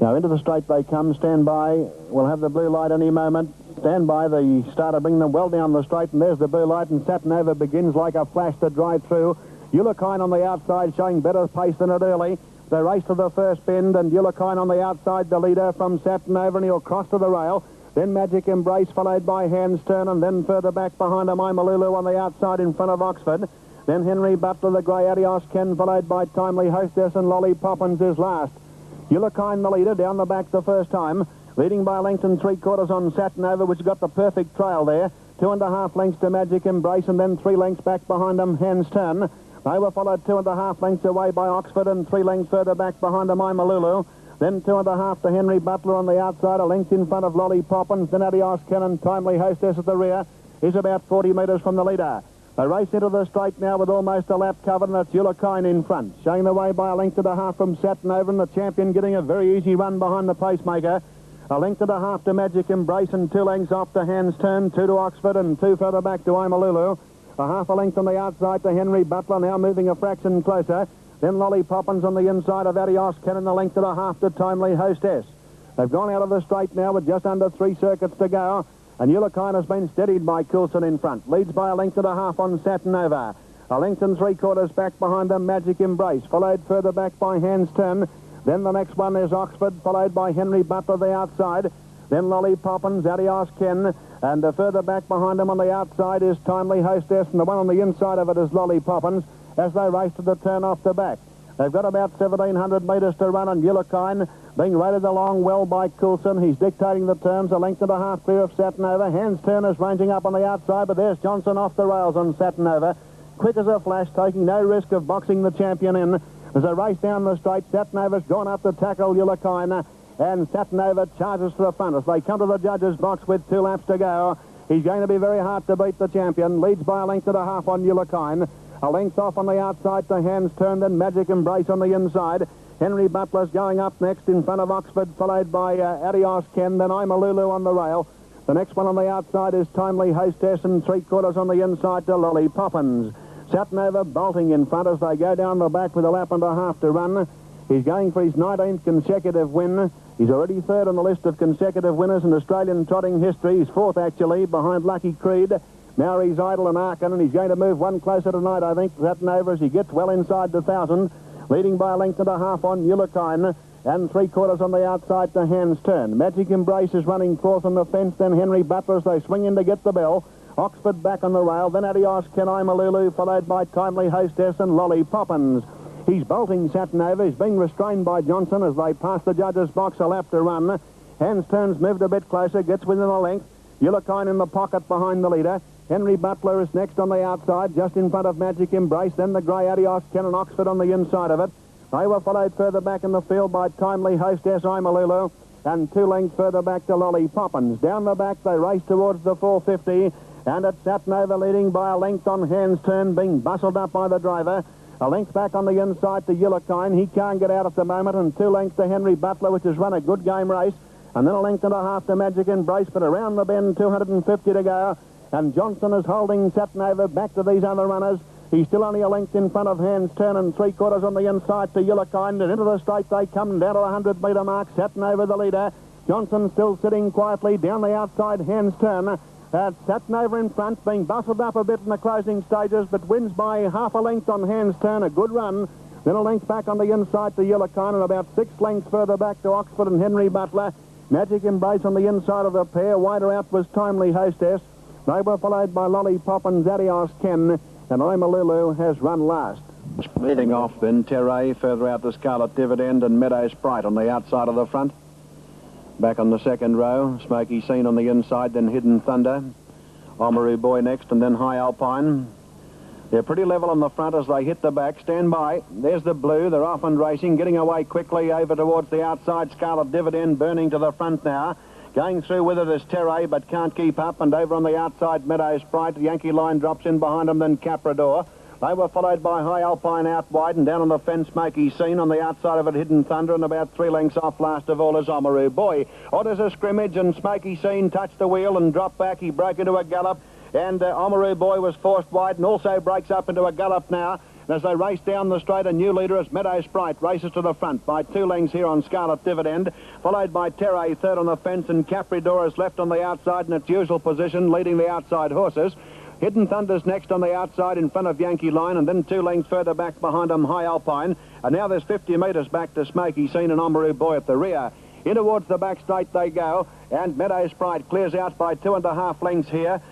Now into the straight they come. Stand by. We'll have the blue light any moment. Stand by. The starter bring them well down the straight, and there's the blue light, and Satinover begins like a flash to drive through. Ulakine on the outside showing better pace than it early. They race to the first bend, and Ulakine on the outside, the leader from Satinover, and he'll cross to the rail. Then Magic Embrace, followed by Hans Turn, and then further back behind him, Imalulu on the outside in front of Oxford. Then Henry Butler, the grey Adios Ken, followed by Timely Hostess, and Lolly Poppins is last. Ulicine the leader, down the back the first time, leading by a length and 3/4 on Satinover, which got the perfect trail there. 2.5 lengths to Magic Embrace, and then 3 lengths back behind them, Hands Turn. They were followed 2.5 lengths away by Oxford, and 3 lengths further back behind them, I'm a Lulu. Then 2.5 to Henry Butler on the outside, a length in front of Lolly Poppins. Then Adios Cannon, Timely Hostess at the rear, is about 40 metres from the leader. They race into the straight now with almost a lap covered, and that's Ulicine in front. Showing the way by a length and a half from Satinover, and the champion getting a very easy run behind the pacemaker. A length and a half to Magic Embrace, and 2 lengths off to Hands Turn, 2 to Oxford, and 2 further back to I'm a Lulu. A half a length on the outside to Henry Butler, now moving a fraction closer. Then Lolly Poppins on the inside of Adios Cannon, a length and a half to Timely Hostess. They've gone out of the straight now with just under 3 circuits to go. And Ulicine has been steadied by Coulson in front. Leads by a length and a half on Satinover. A length and 3/4 back behind them, Magic Embrace. Followed further back by Hands Turn. Then the next one is Oxford, followed by Henry Butler the outside. Then Lolly Poppins, Adios Ken. And further back behind them on the outside is Timely Hostess. And the one on the inside of it is Lolly Poppins as they race to the turn off the back. They've got about 1,700 metres to run, and Ulicine being rated along well by Coulson. He's dictating the terms, a length and a half clear of Satinover. Hands Turn is ranging up on the outside, but there's Johnson off the rails on Satinover. Quick as a flash, taking no risk of boxing the champion in. As they race down the straight, Satinover's gone up to tackle Ulicine, and Satinover charges to the front as they come to the judges' box with 2 laps to go. He's going to be very hard to beat the champion. Leads by a length and a half on Ulicine. A length off on the outside to Hands Turn, then Magic Embrace on the inside. Henry Butler's going up next in front of Oxford, followed by Adios Ken, then I'm a Lulu on the rail. The next one on the outside is Timely Hostess, and 3/4 on the inside to Lolly Poppins. Satinover bolting in front as they go down the back with a lap and a half to run. He's going for his 19th consecutive win. He's already 3rd on the list of consecutive winners in Australian trotting history. He's 4th, actually, behind Lucky Creed, Maori's Idol and Arkin, and he's going to move one closer tonight, I think, Satinover, as he gets well inside the 1,000. Leading by a length and a half on Ulicine, and 3/4 on the outside to Hands Turn. Magic Embrace is running 4th on the fence, then Henry Butler as they swing in to get the bell. Oxford back on the rail, then Adios Ken, I'm a Lulu, followed by Timely Hostess and Lolly Poppins. He's bolting Satinover. He's being restrained by Johnson as they pass the judges' box, a lap to run. Hands Turn's moved a bit closer, gets within a length. Ulicine in the pocket behind the leader. Henry Butler is next on the outside, just in front of Magic Embrace. Then the grey Adios Ken and Oxford on the inside of it. They were followed further back in the field by Timely Hostess, I'm a Lulu, and 2 lengths further back to Lolly Poppins. Down the back, they race towards the 450, and it's Satinover leading by a length on Hands Turn, being bustled up by the driver. A length back on the inside to Ulicine. He can't get out at the moment, and 2 lengths to Henry Butler, which has run a good game race. And then a length and a half to Magic Embrace, but around the bend, 250 to go. And Johnson is holding Satinover back to these other runners. He's still only a length in front of Hands Turn, and 3/4 on the inside to Ulicine. And into the straight they come down to the 100-metre mark. Satinover the leader. Johnson still sitting quietly down the outside. Hands Turn. Satinover in front, being bustled up a bit in the closing stages, but wins by half a length on Hands Turn. A good run. Then a length back on the inside to Ulicine, and about 6 lengths further back to Oxford and Henry Butler. Magic Embrace on the inside of the pair. Wider out was Timely Hostess. They were followed by Lolly Poppins, Adios Ken, and I'm a Lulu has run last. Leading off then, Terray, further out to Scarlet Dividend, and Meadow Sprite on the outside of the front. Back on the second row, Smoky Scene on the inside, then Hidden Thunder. Oamaru Boy next, and then High Alpine. They're pretty level on the front as they hit the back. Stand by. There's the blue. They're off and racing, getting away quickly over towards the outside. Scarlet Dividend burning to the front now. Going through with it is Terray, but can't keep up. And over on the outside, Meadow Sprite. Yankee Line drops in behind them, then Caprador. They were followed by High Alpine out wide, and down on the fence, Smoky Scene. On the outside of it, Hidden Thunder, and about 3 lengths off last of all is Oamaru Boy. There's a scrimmage, and Smoky Scene touched the wheel and dropped back. He broke into a gallop, and Oamaru Boy was forced wide and also breaks up into a gallop now. And as they race down the straight, a new leader is Meadow Sprite, races to the front by 2 lengths here on Scarlet Dividend, followed by Terray, 3rd on the fence, and Caprador is left on the outside in its usual position, leading the outside horses. Hidden Thunder's next on the outside in front of Yankee Line, and then 2 lengths further back behind them, High Alpine. And now there's 50 metres back to Smoky Scene and Oamaru Boy at the rear. In towards the back straight they go, and Meadow Sprite clears out by 2.5 lengths here.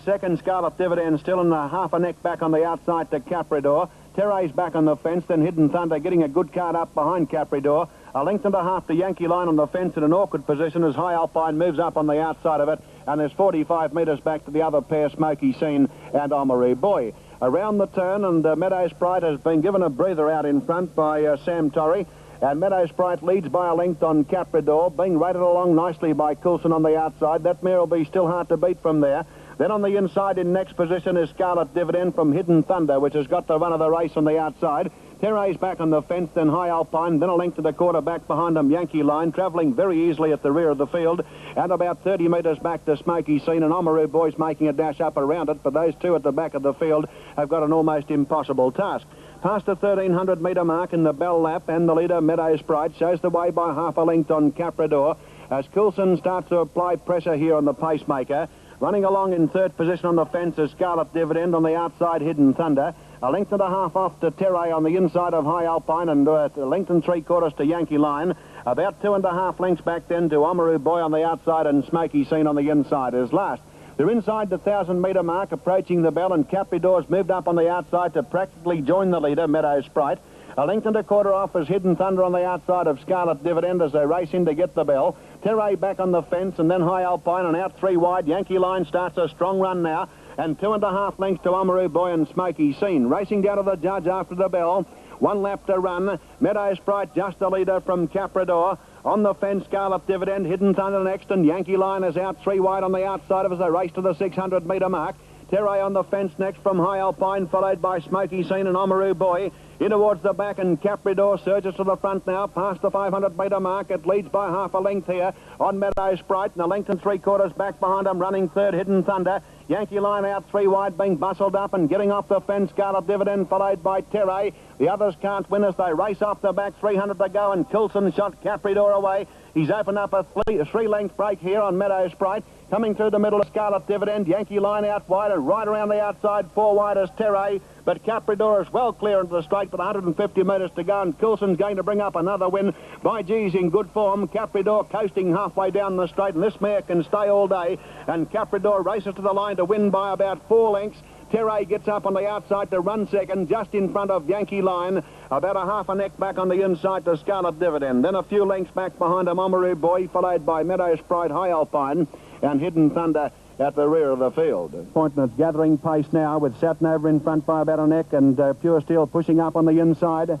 Second, Scarlet Dividend still in the half a neck back on the outside to Capridor. Terray's back on the fence, then Hidden Thunder getting a good card up behind Capridor. A length and a half to Yankee Line on the fence in an awkward position as High Alpine moves up on the outside of it, and there's 45 metres back to the other pair, Smoky Scene and Omaru Boy. Around the turn, and Meadow Sprite has been given a breather out in front by Sam Torrey, and Meadow Sprite leads by a length on Capridor, being rated along nicely by Coulson on the outside. That mare will be still hard to beat from there. Then on the inside in next position is Scarlet Dividend from Hidden Thunder, which has got the run of the race on the outside. Terray's back on the fence, then High Alpine, then a length to the quarter back behind them, Yankee Line, travelling very easily at the rear of the field, and about 30 metres back to Smoky Scene, and Omaru Boy's making a dash up around it, but those two at the back of the field have got an almost impossible task. Past the 1,300 metre mark in the bell lap, and the leader, Meadow Sprite, shows the way by half a length on Capridor, as Coulson starts to apply pressure here on the pacemaker. Running along in third position on the fence is Scarlet Dividend, on the outside Hidden Thunder. A length and a half off to Terray on the inside of High Alpine, and a length and 3/4 to Yankee Line. About 2.5 lengths back then to Omaru Boy on the outside, and Smoky Scene on the inside is last. They're inside the 1,000-metre mark, approaching the bell, and Capridor's moved up on the outside to practically join the leader, Meadow Sprite. A length and a quarter off is Hidden Thunder on the outside of Scarlet Dividend as they race in to get the bell. Terray back on the fence, and then High Alpine, and out 3 wide. Yankee Line starts a strong run now, and 2.5 lengths to Omaru Boy and Smoky Scene. Racing down to the judge after the bell. 1 lap to run. Meadow Sprite just a leader from Capridor. On the fence, Scarlet Dividend, Hidden Thunder next, and Yankee Line is out 3 wide on the outside of as they race to the 600-metre mark. Terray on the fence next from High Alpine, followed by Smoky Scene and Omaru Boy. In towards the back, and Capridor surges to the front now, past the 500-metre mark. It leads by half a length here on Meadow Sprite, and a length and 3/4 back behind him, running third, Hidden Thunder. Yankee Line out 3 wide, being bustled up and getting off the fence, Scarlet Dividend, followed by Terray. The others can't win as they race off the back, 300 to go, and Coulson shot Capridor away. He's opened up a 3-length break here on Meadow Sprite. Coming through the middle of Scarlet Dividend, Yankee Line out wide, and right around the outside, 4 wide is Terray. But Capridor is well clear into the straight with 150 metres to go, and Coulson's going to bring up another win. By G's in good form. Capridor coasting halfway down the straight, and this mare can stay all day. And Capridor races to the line to win by about 4 lengths. Terray gets up on the outside to run second, just in front of Yankee Line. About a half a neck back on the inside to Scarlet Dividend. Then a few lengths back behind him, Omaru Boy, followed by Meadow Sprite, High Alpine, and Hidden Thunder at the rear of the field. Point, and it's gathering pace now with Satinover in front by about a neck, and Pure Steel pushing up on the inside.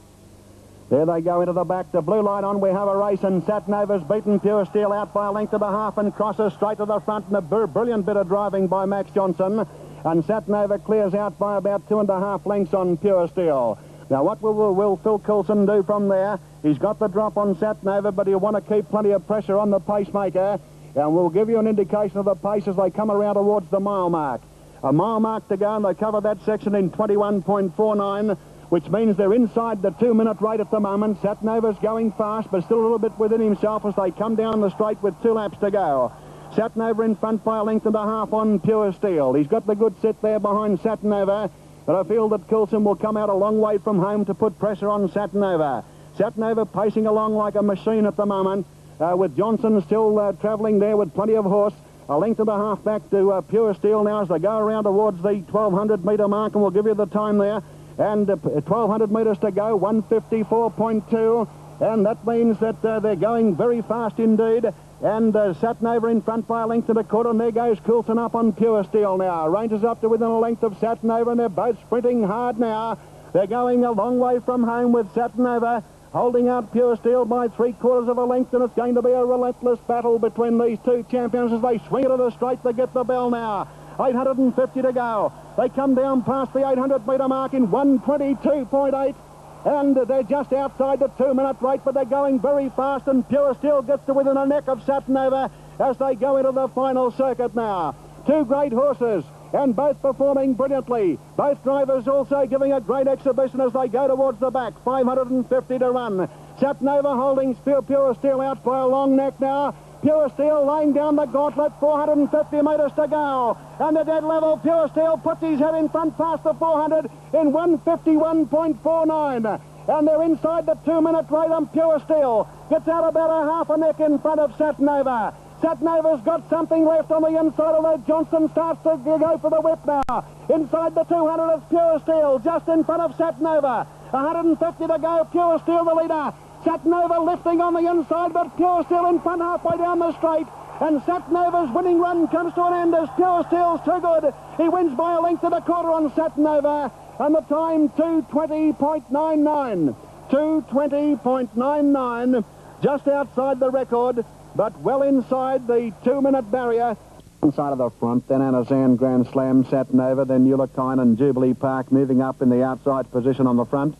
There they go into the back. The blue light on. We have a race, and Satinover's beaten Pure Steel out by a length and a half and crosses straight to the front, and a brilliant bit of driving by Max Johnson. And Satinover clears out by about 2.5 lengths on Pure Steel. Now, what will Phil Coulson do from there? He's got the drop on Satinover, but he'll want to keep plenty of pressure on the pacemaker. And we'll give you an indication of the pace as they come around towards the mile mark. A mile mark to go, and they cover that section in 21.49, which means they're inside the 2-minute rate at the moment. Satinover's going fast, but still a little bit within himself as they come down the straight with 2 laps to go. Satinover in front by a length and a half on Pure Steel. He's got the good sit there behind Satinover, but I feel that Coulson will come out a long way from home to put pressure on Satinover. Satinover pacing along like a machine at the moment, with Johnson still travelling there with plenty of horse. A length and a half back to Pure Steel now as they go around towards the 1,200-metre mark, and we'll give you the time there. And 1,200 metres to go, 154.2, and that means that they're going very fast indeed. And Satinover in front by a length and a quarter, and there goes Coulson up on Pure Steel now. Ranges up to within a length of Satinover, and they're both sprinting hard now. They're going a long way from home with Satinover holding out Pure Steel by 3/4 of a length, and it's going to be a relentless battle between these two champions as they swing it at a straight. They get the bell now. 850 to go. They come down past the 800-metre mark in 122.8. And they're just outside the 2-minute rate, but they're going very fast, and Pure Steel gets to within a neck of Satinover as they go into the final circuit now. 2 great horses, and both performing brilliantly. Both drivers also giving a great exhibition as they go towards the back. 550 to run. Satinover holding Pure Steel out by a long neck now. Pure Steel laying down the gauntlet, 450 metres to go. And at dead level, Pure Steel puts his head in front past the 400 in 151.49. And they're inside the 2-minute rate on Pure Steel. Gets out about a half a neck in front of Satinover. Satinover's got something left on the inside, although Johnson starts to go for the whip now. Inside the 200 is Pure Steel, just in front of Satinover. 150 to go, Pure Steel the leader. Satinover lifting on the inside, but Pure Steel in front halfway down the straight. And Satinover's winning run comes to an end as Pure Steel's too good. He wins by a length and a quarter on Satinover. And the time 2:20.99. 2:20.99, just outside the record, but well inside the 2-minute barrier. Inside of the front, then Anazan, Grand Slam, Satinover, then Ulakine and Jubilee Park moving up in the outside position on the front.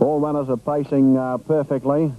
All runners are pacing perfectly.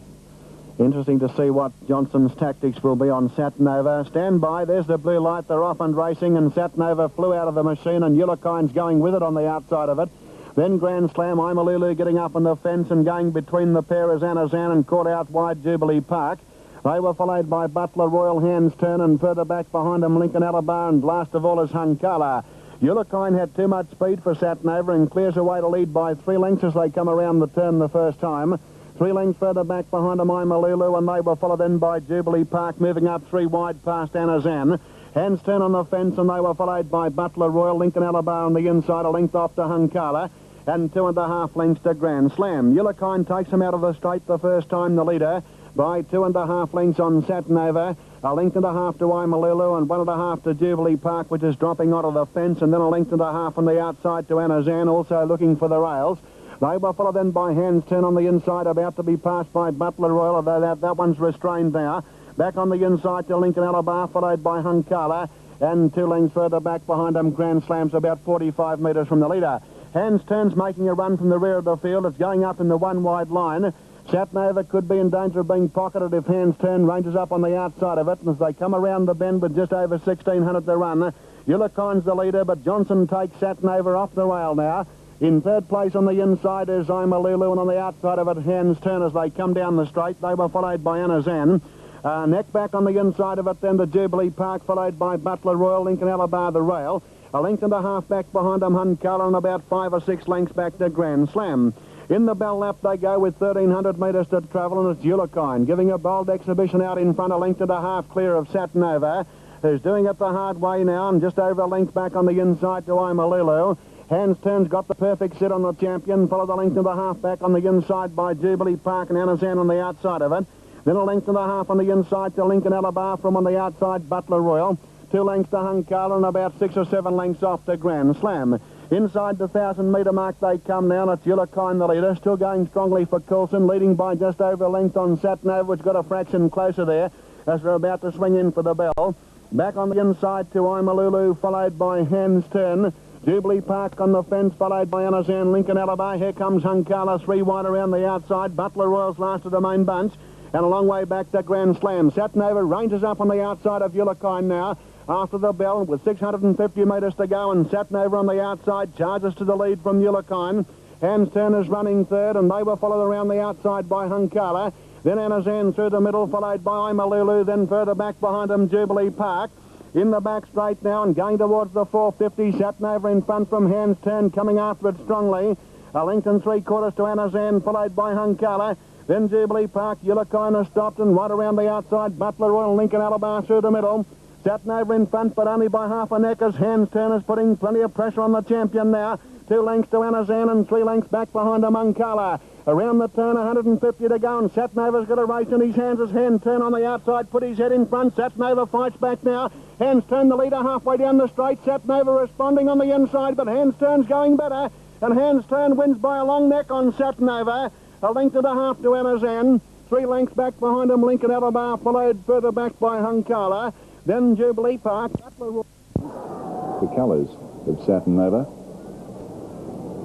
Interesting to see what Johnson's tactics will be on Satinover. Stand by, there's the blue light, they're off and racing, and Satinover flew out of the machine, and Ulakine's going with it on the outside of it. Then Grand Slam, Imalulu getting up on the fence and going between the pair as Anazan and caught out wide Jubilee Park. They were followed by Butler, Royal Hands Turn, and further back behind them Lincoln Alabar, and last of all is Hunkala. Ulakine had too much speed for Satinover and clears away to lead by 3 lengths as they come around the turn the first time. 3 lengths further back behind them Imalulu, and they were followed in by Jubilee Park, moving up 3 wide past Anazan. Hands Turn on the fence, and they were followed by Butler, Royal, Lincoln Alabar on the inside, a length off to Hunkala, and 2.5 lengths to Grand Slam. Ulakine takes him out of the straight the first time, the leader, by 2.5 lengths on Satinover, a length and a half to Imalulu, and 1.5 to Jubilee Park, which is dropping onto the fence, and then a length and a half on the outside to Anazan, also looking for the rails. They were followed then by Hands Turn on the inside, about to be passed by Butler Royal, although that one's restrained now. Back on the inside to Lincoln Alabar, followed by Hunkala, and 2 lengths further back behind them, Grand Slam's about 45 metres from the leader. Hands Turn's making a run from the rear of the field. It's going up in the 1 wide line. Satinover could be in danger of being pocketed if Hands Turn ranges up on the outside of it. And as they come around the bend with just over 1,600 to run, Ulakine's the leader, but Johnson takes Satinover off the rail now. In third place on the inside is Imalulu, and on the outside of it, Hands Turn as they come down the straight. They were followed by Anazan. Neck back on the inside of it, then the Jubilee Park, followed by Butler Royal, Lincoln Alabar, the rail. A length and a half back behind them, Hunkala, and about 5 or 6 lengths back to Grand Slam. In the bell lap they go with 1,300 metres to travel, and it's Ulakine giving a bold exhibition out in front, a length and a half clear of Satinover, who's doing it the hard way now, and just over a length back on the inside to Imalulu. Hands Turn's got the perfect sit on the champion, followed a length and a half back on the inside by Jubilee Park and Anazan on the outside of it. Then a length and a half on the inside to Lincoln Alabar, from on the outside Butler Royal. 2 lengths to Hunkala, and about 6 or 7 lengths off to Grand Slam. Inside the 1,000-metre mark they come now, and it's Ulakine the leader, still going strongly for Coulson, leading by just over a length on Satinover, which got a fraction closer there as they're about to swing in for the bell. Back on the inside to Imalulu, followed by Hands Turn. Jubilee Park on the fence, followed by Anazan, Lincoln Alabar. Here comes Hunkala, 3 wide around the outside. Butler Royal's last of the main bunch, and a long way back to Grand Slam. Satinover ranges up on the outside of Ulakine now. After the bell, with 650 metres to go, and Satinover on the outside charges to the lead from Ulakine. Hands Turn is running third, and they were followed around the outside by Hunkala. Then Anazan through the middle, followed by Imalulu, then further back behind them, Jubilee Park. In the back straight now and going towards the 450, Satinover in front from Hands Turn, coming after it strongly. A length and 3/4 to Anazan, followed by Hunkala. Then Jubilee Park, Ulakine has stopped, and right around the outside, Butler Royal, Lincoln Alabar through the middle. Satinover in front, but only by half a neck as Hands Turn is putting plenty of pressure on the champion now. 2 lengths to Anazan and 3 lengths back behind him, Hunkala. Around the turn, 150 to go, and Satinover's got a race in his hands as Hands Turn on the outside, put his head in front. Satinover fights back now. Hands Turn the leader halfway down the straight. Satinover responding on the inside, but Hands Turn's going better, and Hands Turn wins by a long neck on Satinover. A length and a half to Anazan. 3 lengths back behind him, Lincoln Alabar, followed further back by Hunkala. Then Jubilee Park. The colours of Satinover.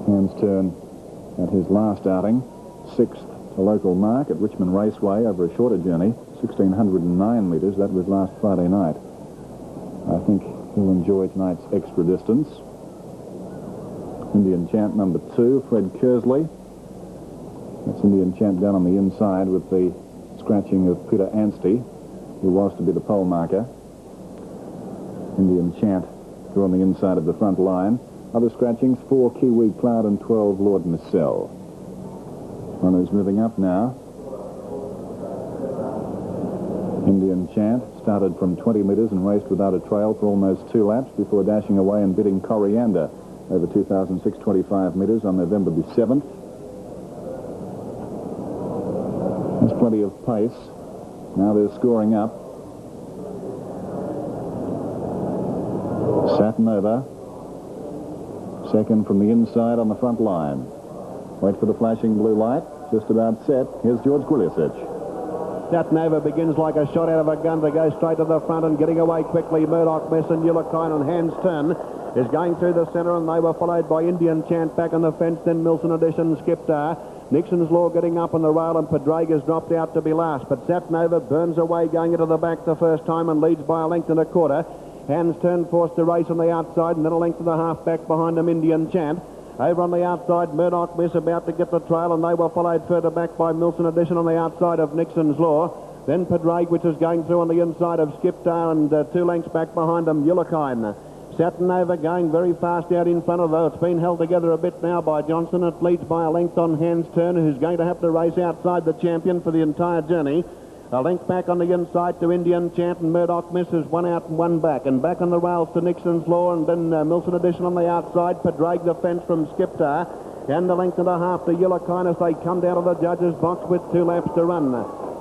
Hands Turn at his last outing, 6th local mark at Richmond Raceway over a shorter journey, 1,609 metres. That was last Friday night. I think he'll enjoy tonight's extra distance. Indian Champ number 2, Fred Kersley. That's Indian Champ down on the inside with the scratching of Peter Anstey, who was to be the pole marker. Indian Chant through on the inside of the front line. Other scratchings, 4 Kiwi Cloud and 12 Lord Missel. Runners moving up now. Indian Chant started from 20 metres and raced without a trail for almost 2 laps before dashing away and bidding Coriander over 2,625 metres on November the 7th. There's plenty of pace. Now they're scoring up. Satinover, second from the inside on the front line. Wait for the flashing blue light. Just about set. Here's George Guliasic. Satinover begins like a shot out of a gun to go straight to the front and getting away quickly. Murdoch, Mess and Ulakine on Hands Turn is going through the centre, and they were followed by Indian Chant back on the fence, then Milson Edition, Skiptar. Nixon's Law getting up on the rail, and Padraig dropped out to be last. But Satinover burns away going into the back the first time and leads by a length and a quarter. Hands Turn forced to race on the outside, and then a length and a half back behind them, Indian Chant. Over on the outside, Murdoch Miss about to get the trail, and they were followed further back by Milson Edition on the outside of Nixon's Law. Then Padraig, which is going through on the inside of Skiptar, and 2 lengths back behind them, Ulakine. Satinover going very fast out in front of, though it's been held together a bit now by Johnson. It leads by a length on Hands Turn, who's going to have to race outside the champion for the entire journey. A length back on the inside to Indian Chant, and Murdoch misses 1 out and 1 back. And back on the rails to Nixon's Law, and then Milson Edition on the outside. Padraig the fence from Skiptar, and the length and a half to Ulakine as they come down to the judges' box with 2 laps to run.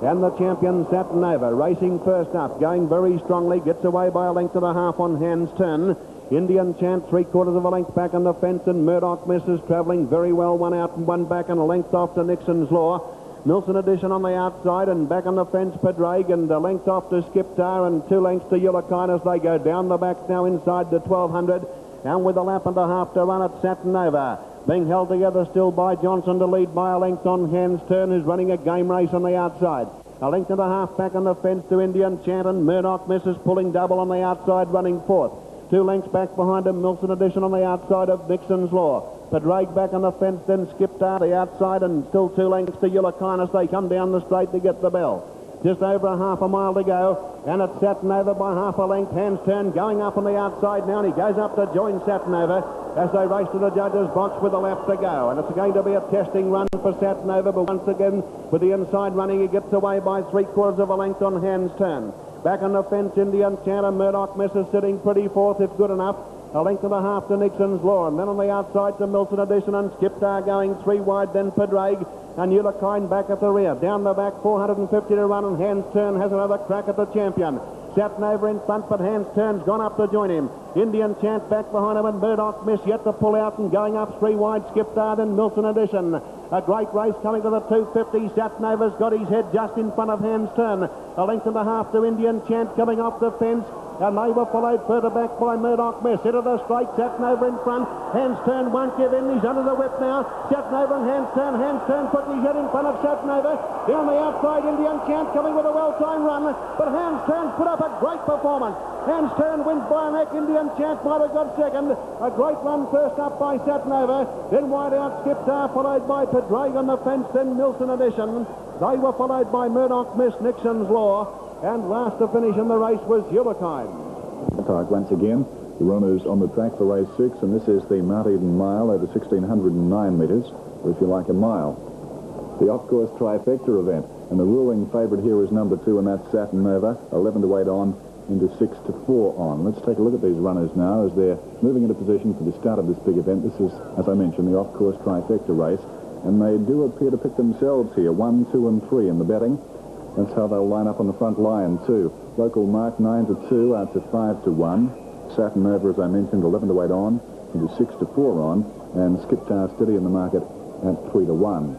And the champion Satinover racing first up, going very strongly, gets away by a length and a half on Hands Turn. Indian Chant 3/4 of a length back on the fence, and Murdoch misses travelling very well, 1 out and 1 back, and a length off to Nixon's Law. Milson Edition on the outside, and back on the fence Padraig, and a length off to Skiptar, and 2 lengths to Ulakine as they go down the back now inside the 1200, and with a lap and a half to run at Satinover. Being held together still by Johnson to lead by a length on Hands Turn, who's running a game race on the outside. A length and a half back on the fence to Indian Chant, and Murdoch misses pulling double on the outside, running 4th. 2 lengths back behind him, Milson Edition on the outside of Nixon's Law. Padraig back on the fence, then Skiptar the outside, and still 2 lengths to Ulakine as they come down the straight to get the bell. Just over a half a mile to go, and it's Satinover by half a length. Hands Turn going up on the outside now, and he goes up to join Satinover as they race to the judges' box with a lap to go. And it's going to be a testing run for Satinover, but once again, with the inside running, he gets away by 3/4 of a length on Hands Turn. Back on the fence, Indian Chant, Murdoch misses sitting pretty 4th, if good enough. A length and a half to Nixon's Law, and then on the outside to Milson Edition, and Skiptar going 3 wide, then Padraig, and Ulakine back at the rear. Down the back, 450 to run, and Hands Turn has another crack at the champion. Satinover in front, but Hands Turn's gone up to join him. Indian Chant back behind him, and Murdoch Miss yet to pull out, and going up 3 wide, Skiptar, then Milson Edition. A great race coming to the 250. Satinover's got his head just in front of Hands Turn. A length and a half to Indian Chant coming off the fence. And they were followed further back by Murdoch Miss. Into the straight, Satinover in front. Hands Turn won't give in. He's under the whip now. Satinover and Hands Turn. Hands Turn put his head in front of Satinover. Down the outside, Indian Chant coming with a well-timed run. But Hands Turn put up a great performance. Hands Turn wins by a neck. Indian Chant might have got second. A great run first up by Satinover. Then wide out Skiptar, followed by Padraig on the fence. Then Milson Edition. They were followed by Murdoch Miss, Nixon's Law. And last to finish in the race was Ulakine. Once again, the runners on the track for race 6, and this is the Mount Eden Mile over 1,609 metres, or if you like, a mile. The off-course trifecta event, and the ruling favourite here is number 2, and that's Satinover, 11 to 8 on, into 6 to 4 on. Let's take a look at these runners now as they're moving into position for the start of this big event. This is, as I mentioned, the off-course trifecta race, and they do appear to pick themselves here, 1, 2, and 3 in the betting. That's how they'll line up on the front line, too. Local mark 9 to 2 out to 5 to 1. Satinover, as I mentioned, 11 to 8 on, into 6 to 4 on, and Skiptar steady in the market at 3 to 1.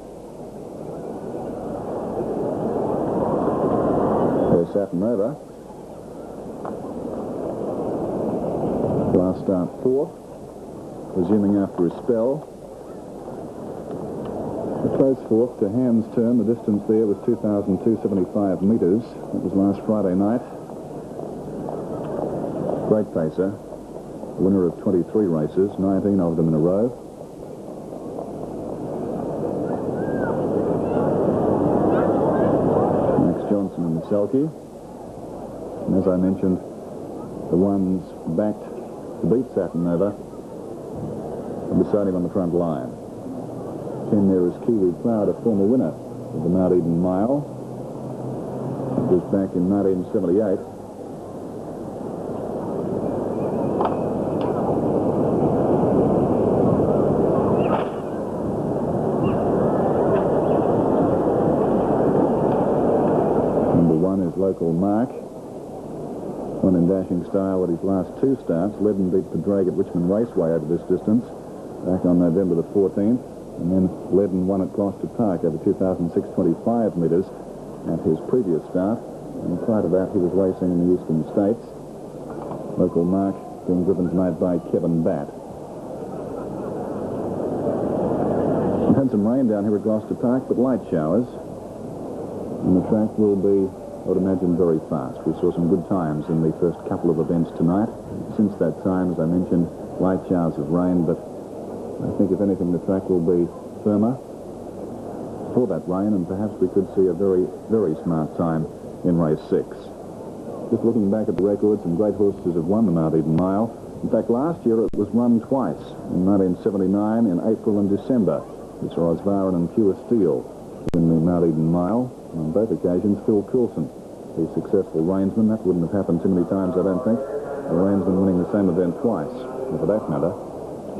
There's Satinover. Last start 4th, resuming after a spell. A close 4th to Hands Turn. The distance there was 2,275 metres. That was last Friday night. Great pacer. Winner of 23 races, 19 of them in a row. Max Johnson and Selke. And as I mentioned, the ones backed to beat Satinover and beside him on the front line. 10 there is Kiwi Cloud, a former winner of the Mount Eden Mile. was back in 1978. Number 1 is Local Mark. Won in dashing style at his last 2 starts. Led and beat Padraig at Richmond Raceway over this distance back on November the 14th. And then led and won at Gloucester Park over 2,625 metres at his previous start. And prior to that, he was racing in the Eastern States. Local Mark being driven tonight by Kevin Batt. We had some rain down here at Gloucester Park, but light showers. And the track will be, I would imagine, very fast. We saw some good times in the first couple of events tonight. Since that time, as I mentioned, light showers of rain, but I think, if anything, the track will be firmer for that rain, and perhaps we could see a very, very smart time in race 6. Just looking back at the records, some great horses have won the Mount Eden Mile. In fact, last year it was run twice, in 1979 in April and December. It's Rosvaran and Pure Steel in the Mount Eden Mile. On both occasions, Phil Coulson, the successful reinsman. That wouldn't have happened too many times, I don't think. The reinsman winning the same event twice, or for that matter,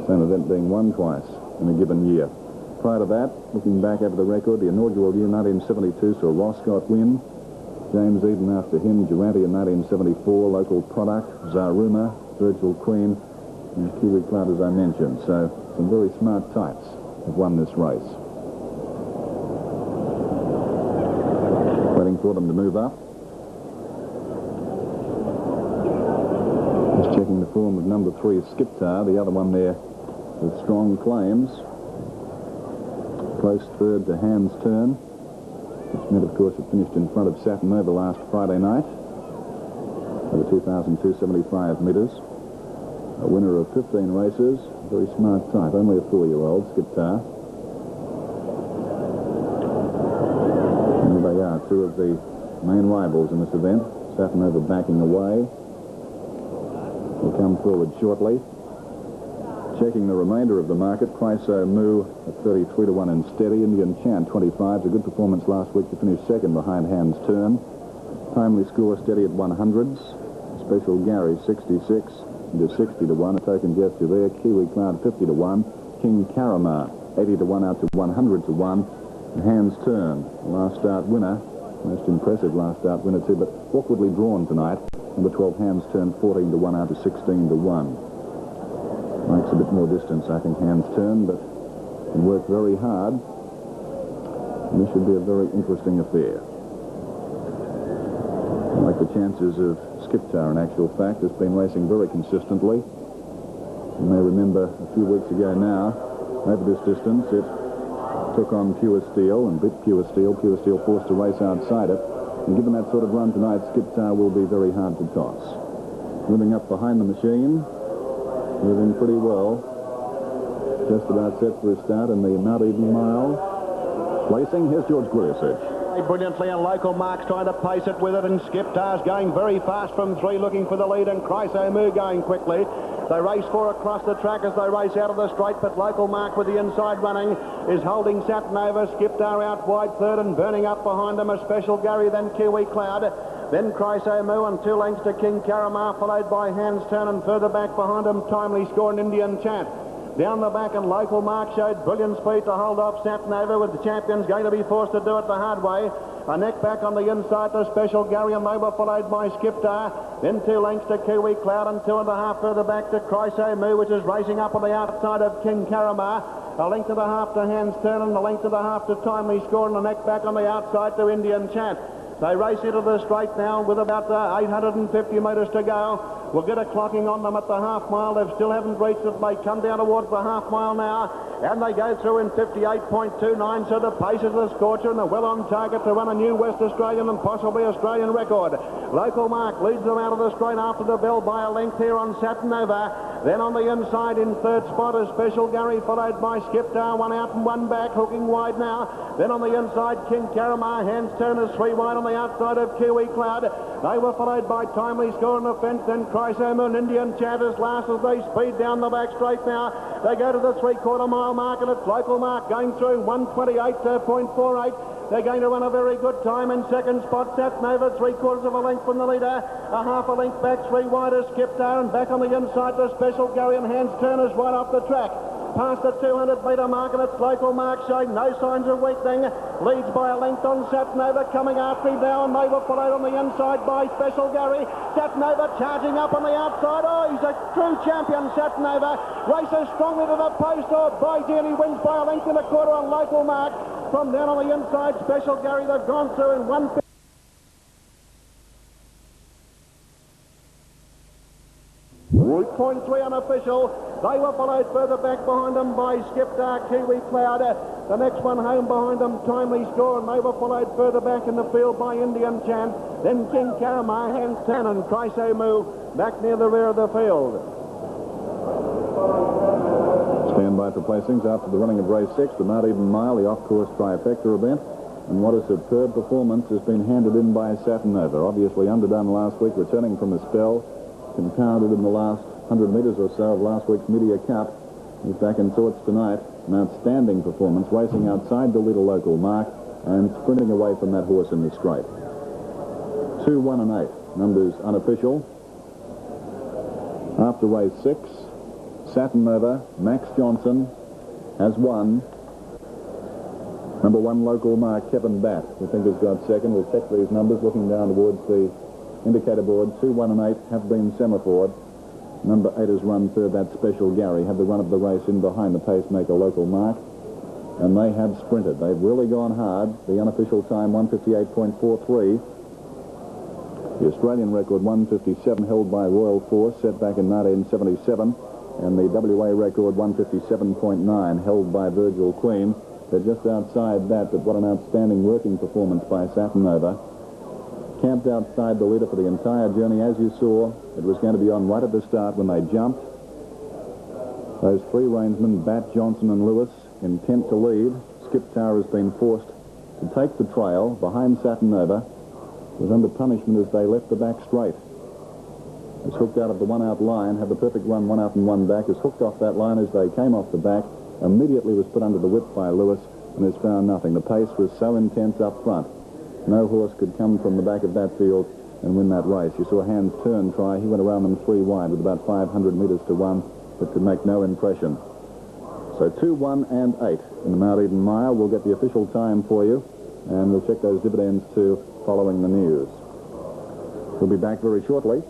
the same event being won twice in a given year. Prior to that, looking back over the record, the inaugural year 1972 saw Roscott win. James Eden after him, Durante in 1974, Local Product, Zaruma, Virgil Queen, and Kiwi Cloud, as I mentioned. So some very smart types have won this race. Waiting for them to move up. Just checking the form of number 3, Skiptar, the other one there with strong claims. Close third to Hans Turn, which meant, of course, it finished in front of Satinover last Friday night over 2,275 metres. A winner of 15 races, very smart type, only a 4-year-old, Skiptar. And here they are, 2 of the main rivals in this event. Satinover backing away. Will come forward shortly. Checking the remainder of the market, Chryso Moo at 33-1 in steady. Indian Chant 25. A good performance last week to finish second behind Hans Turn. Timely Score steady at 100s. Special Gary 66 into 60-1. A token gesture there. Kiwi Cloud 50-1. King Karamar 80-1 out to 100-1. And Hans Turn, last start winner. Most impressive last start winner too, but awkwardly drawn tonight. Number 12 Hans Turn 14-1 out to 16-1. Makes a bit more distance, I think, Hans Turn, but can work very hard. And this should be a very interesting affair. I like the chances of Skiptar, in actual fact, has been racing very consistently. You may remember a few weeks ago now, over this distance, it took on Pure Steel and beat Pure Steel. Pure Steel forced to race outside it. And given that sort of run tonight, Skiptar will be very hard to toss. Moving up behind the machine. Moving pretty well. Just about set for a start in the Mount Eden Mile. Placing, here's George Grisic. Brilliantly, and Local Mark's trying to pace it with it, and Skiptar's going very fast from 3, looking for the lead, and Chryso Moo going quickly. They race 4 across the track as they race out of the straight, but Local Mark with the inside running is holding Satinover. Skiptar out wide third, and burning up behind them a Special Gary, then Kiwi Cloud. Then Chryso Moo, and 2 lengths to King Karamar, followed by Hans Turn, and further back behind him, Timely Score and Indian Chant. Down the back, and Local Mark showed brilliant speed to hold off Satinover, with the champions going to be forced to do it the hard way. A neck back on the inside to Special Gary, and they were followed by Skiptar. Then 2 lengths to Kiwi Cloud, and 2.5 further back to Chryso Moo, which is racing up on the outside of King Karamar. A length and a half to Hans Turn, and a length and a half to Timely Score, and a neck back on the outside to Indian Chant. They race into the straight now with about 850 metres to go. We'll get a clocking on them at the half mile. They still haven't reached it. They come down towards the half mile now, and they go through in 58.29. So the pace is a scorcher, and they're well on target to run a new West Australian and possibly Australian record. Local Mark leads them out of the straight after the bell by a length here on Satinover. Then on the inside in third spot is Special Gary, followed by Skiptar, 1 out and 1 back, hooking wide now. Then on the inside, King Karamar. Hans Turn is 3 wide on the outside of Kiwi Cloud. They were followed by Timely Score on the fence, then Chryso Moo and Indian Chant as last as they speed down the back straight now. They go to the 3/4 mile mark, and it's Local Mark going through 128.48. They're going to run a very good time in second spot. Satinover, 3/4 of a length from the leader. A half a length back, 3 wide is Skiptar, and back on the inside, the Special Gary and Hans Turner's right off the track. Past the 200-metre mark, and its local mark showing no signs of weakening. Leads by a length on Satinover, coming after him now, and Nova followed on the inside by Special Gary. Satinover charging up on the outside. Oh, he's a true champion, Satinover. Races strongly to the post. Oh, by dear, he wins by a length and a quarter on local mark. From down on the inside, Special Gary, they've gone through in 1:50. 0.3 unofficial. They were followed further back behind them by Skiptar, Kiwi Cloud. The next one home behind them, Timely Score, and they were followed further back in the field by Indian Chan. Then King Karma, Hans Tan, and Chryso Moo back near the rear of the field. Stand by for placings after the running of race 6, the Mount Eden Mile, the off-course trifecta event. And what a superb performance has been handed in by Satinover. Obviously underdone last week, returning from a spell. Compounded in the last 100 metres or so of last week's Media Cup. He's back in sorts tonight. An outstanding performance, racing outside the leader local mark and sprinting away from that horse in the straight. 2, 1 and 8, numbers unofficial. After race 6, Satinover, Max Johnson has won. Number 1 local mark, Kevin Batt, we think has got second. We'll check these numbers looking down towards the indicator board. 2, 1 and 8 have been semaphored. Number 8 has run third, that Special Gary. Had the run of the race in behind the pacemaker local mark. And they have sprinted. They've really gone hard. The unofficial time, 1:58.43. The Australian record, 1:57, held by Royal Force, set back in 1977. And the WA record, 1:57.9, held by Virgil Queen. They're just outside that, but what an outstanding working performance by Satinover. Camped outside the leader for the entire journey. As you saw, it was going to be on right at the start when they jumped. Those 3 reinsmen, Batt, Johnson and Lewis, intent to lead. Skiptar has been forced to take the trail behind Satinover. Was under punishment as they left the back straight. Was hooked out of the 1 out line, had the perfect run, 1 out and 1 back. Was hooked off that line as they came off the back. Immediately was put under the whip by Lewis and has found nothing. The pace was so intense up front. No horse could come from the back of that field and win that race. You saw Hans Turn try. He went around them 3 wide with about 500 metres to 1, but could make no impression. So 2, 1 and 8 in the Mount Eden Mile. We'll get the official time for you, and we'll check those dividends too following the news. We'll be back very shortly.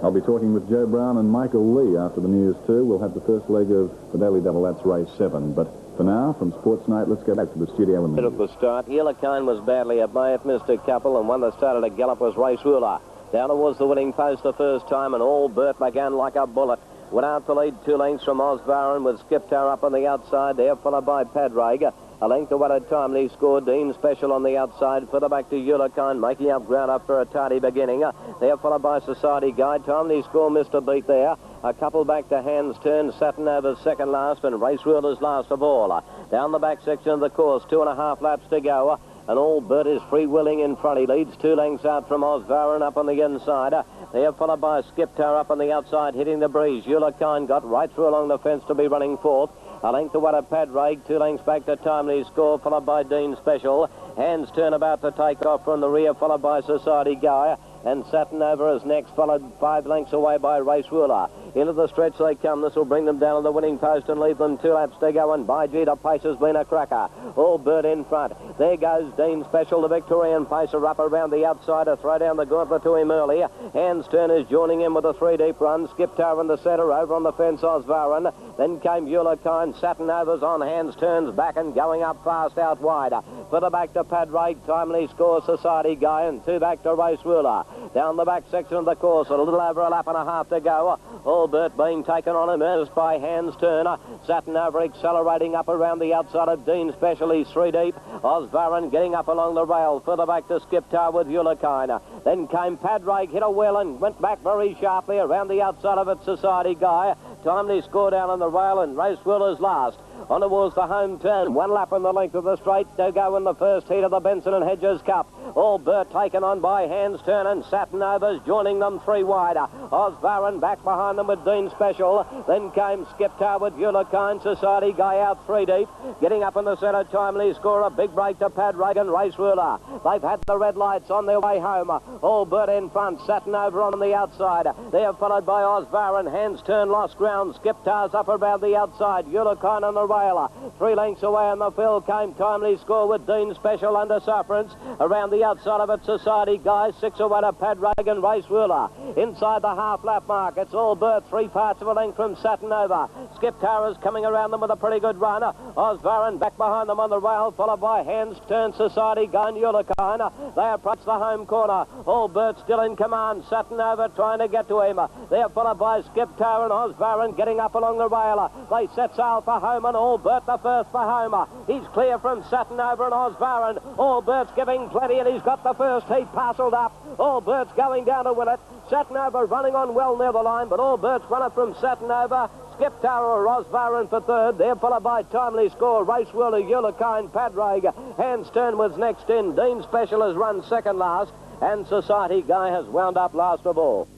I'll be talking with Joe Brown and Michael Lee after the news too. We'll have the first leg of the Daily Double. That's race 7. But for now, from Sports Night, let's go back to the studio. Bit of the start. Yellowcane was badly at bay at Mr. Couple, and one that started a gallop was Race Ruler. Down towards the winning post the first time, and all Burt began like a bullet. Went out to lead 2 lengths from Osvaron with Skiptar up on the outside there, followed by Padraig. A length away at Timely Score. Dean Special on the outside. Further back to Yellowcane, making up ground after a tardy beginning. There followed by Society Guide. Timely Score missed a beat there. A couple back to Hands Turn. Satinover's second last, and Race Ruler's last of all. Down the back section of the course, 2.5 laps to go. And all Burt is free-wheeling in front. He leads 2 lengths out from Osvaron up on the inside. They are followed by Skiptar up on the outside, hitting the breeze. Yellowcane got right through along the fence to be running fourth. A length away to Padraig, 2 lengths back to Timely Score, followed by Dean Special. Hands Turn about to take off from the rear, followed by Society Guy. And Satinover is next, followed 5 lengths away by Race Ruler. Into the stretch they come. This will bring them down to the winning post and leave them 2 laps to go. And by gee, the pace has been a cracker. All Burt in front. There goes Dean Special, the Victorian pacer, up around the outside to throw down the gauntlet to him early. Hands Turn is joining in with a 3 deep run. Skiptar in the centre, over on the fence, Osvaron. Then came Yellowcane. Satinover's on. Hands Turns back and going up fast out wide. Further back to Padraig, Timely Score, Society Guy, and 2 back to Race Ruler. Down the back section of the course, a little over a lap and a half to go. All Burt being taken on in earnest by Hands Turn. Satinover accelerating up around the outside of Dean Special. He's 3 deep. Osvaron getting up along the rail. Further back to Skiptar with Yellowcane. Then came Padraig, hit a wheel and went back very sharply around the outside of it, Society Guy. Timely Score down on the rail, and Race Ruler's last. On towards the home turn. 1 lap in the length of the straight to go in the first heat of the Benson and Hedges Cup. All Burt taken on by Hands Turn and Satinover's joining them 3 wide. Osvaron back behind them with Dean Special. Then came Skip Tower with Ulakine. Society Guy out 3 deep. Getting up in the centre, Timely Score. A big break to Pad Reagan, Race Ruler. They've had the red lights on their way home. All Burt in front. Satinover on the outside. They are followed by Osvaron. Hands Turn lost ground. Skip Tower's up around the outside. Ulakine on the rail. 3 lengths away in the field came Timely Score with Dean Special under sufferance. Around the outside of it, Society Guy, 6 away to Pad Reagan, Race Ruler. Inside the half-lap mark, it's All Burt, 3 parts of a length from Satinover. Skip Tower's coming around them with a pretty good run. Osvaron back behind them on the rail, followed by Hands Turn, Society Guy and Ulakine. They approach the home corner. All Burt still in command. Satinover trying to get to him. They're followed by Skip Tower and Osvaron getting up along the rail. They set sail for home and All Burt the first for home. He's clear from Satinover and Osvaron. All Burt's giving plenty and he's got the first heat parcelled up. All Burt's going down to win it. Satinover running on well near the line, but All Burt's won it from Satinover. Skip Tower or Osvaron for third. They're followed by Timely Score, Race Ruler, Ulakine, Padraig. Hands Turn was next in. Dean Special has run second last, and Society Guy has wound up last of all.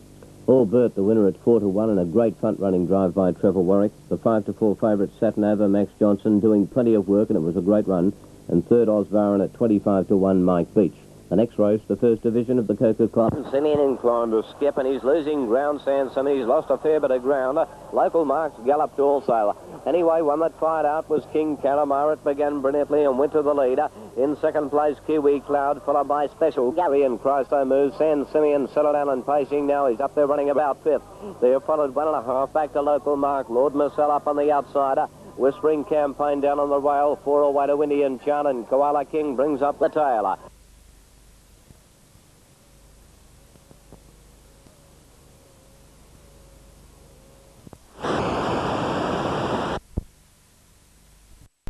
All Burt, the winner at 4-1 and a great front-running drive by Trevor Warwick. The 5-4 favourite Satinover, Max Johnson, doing plenty of work and it was a great run. And third Osvaron at 25-1, Mike Beach. The next race, the first division of the Coca Club. Simeon inclined to skip and he's losing ground, Simeon. He's lost a fair bit of ground. Local marks galloped also. Anyway, one that fired out was King Calamar. It began brilliantly and went to the leader. In second place, Kiwi Cloud, followed by Special Gary and Christo moves. Simeon settled down and pacing now. He's up there running about 5th. They are followed 1.5 back to local mark. Lord Marcel up on the outside. Whispering Campaign down on the rail. 4 away to Indian Chan and Koala King brings up the tail.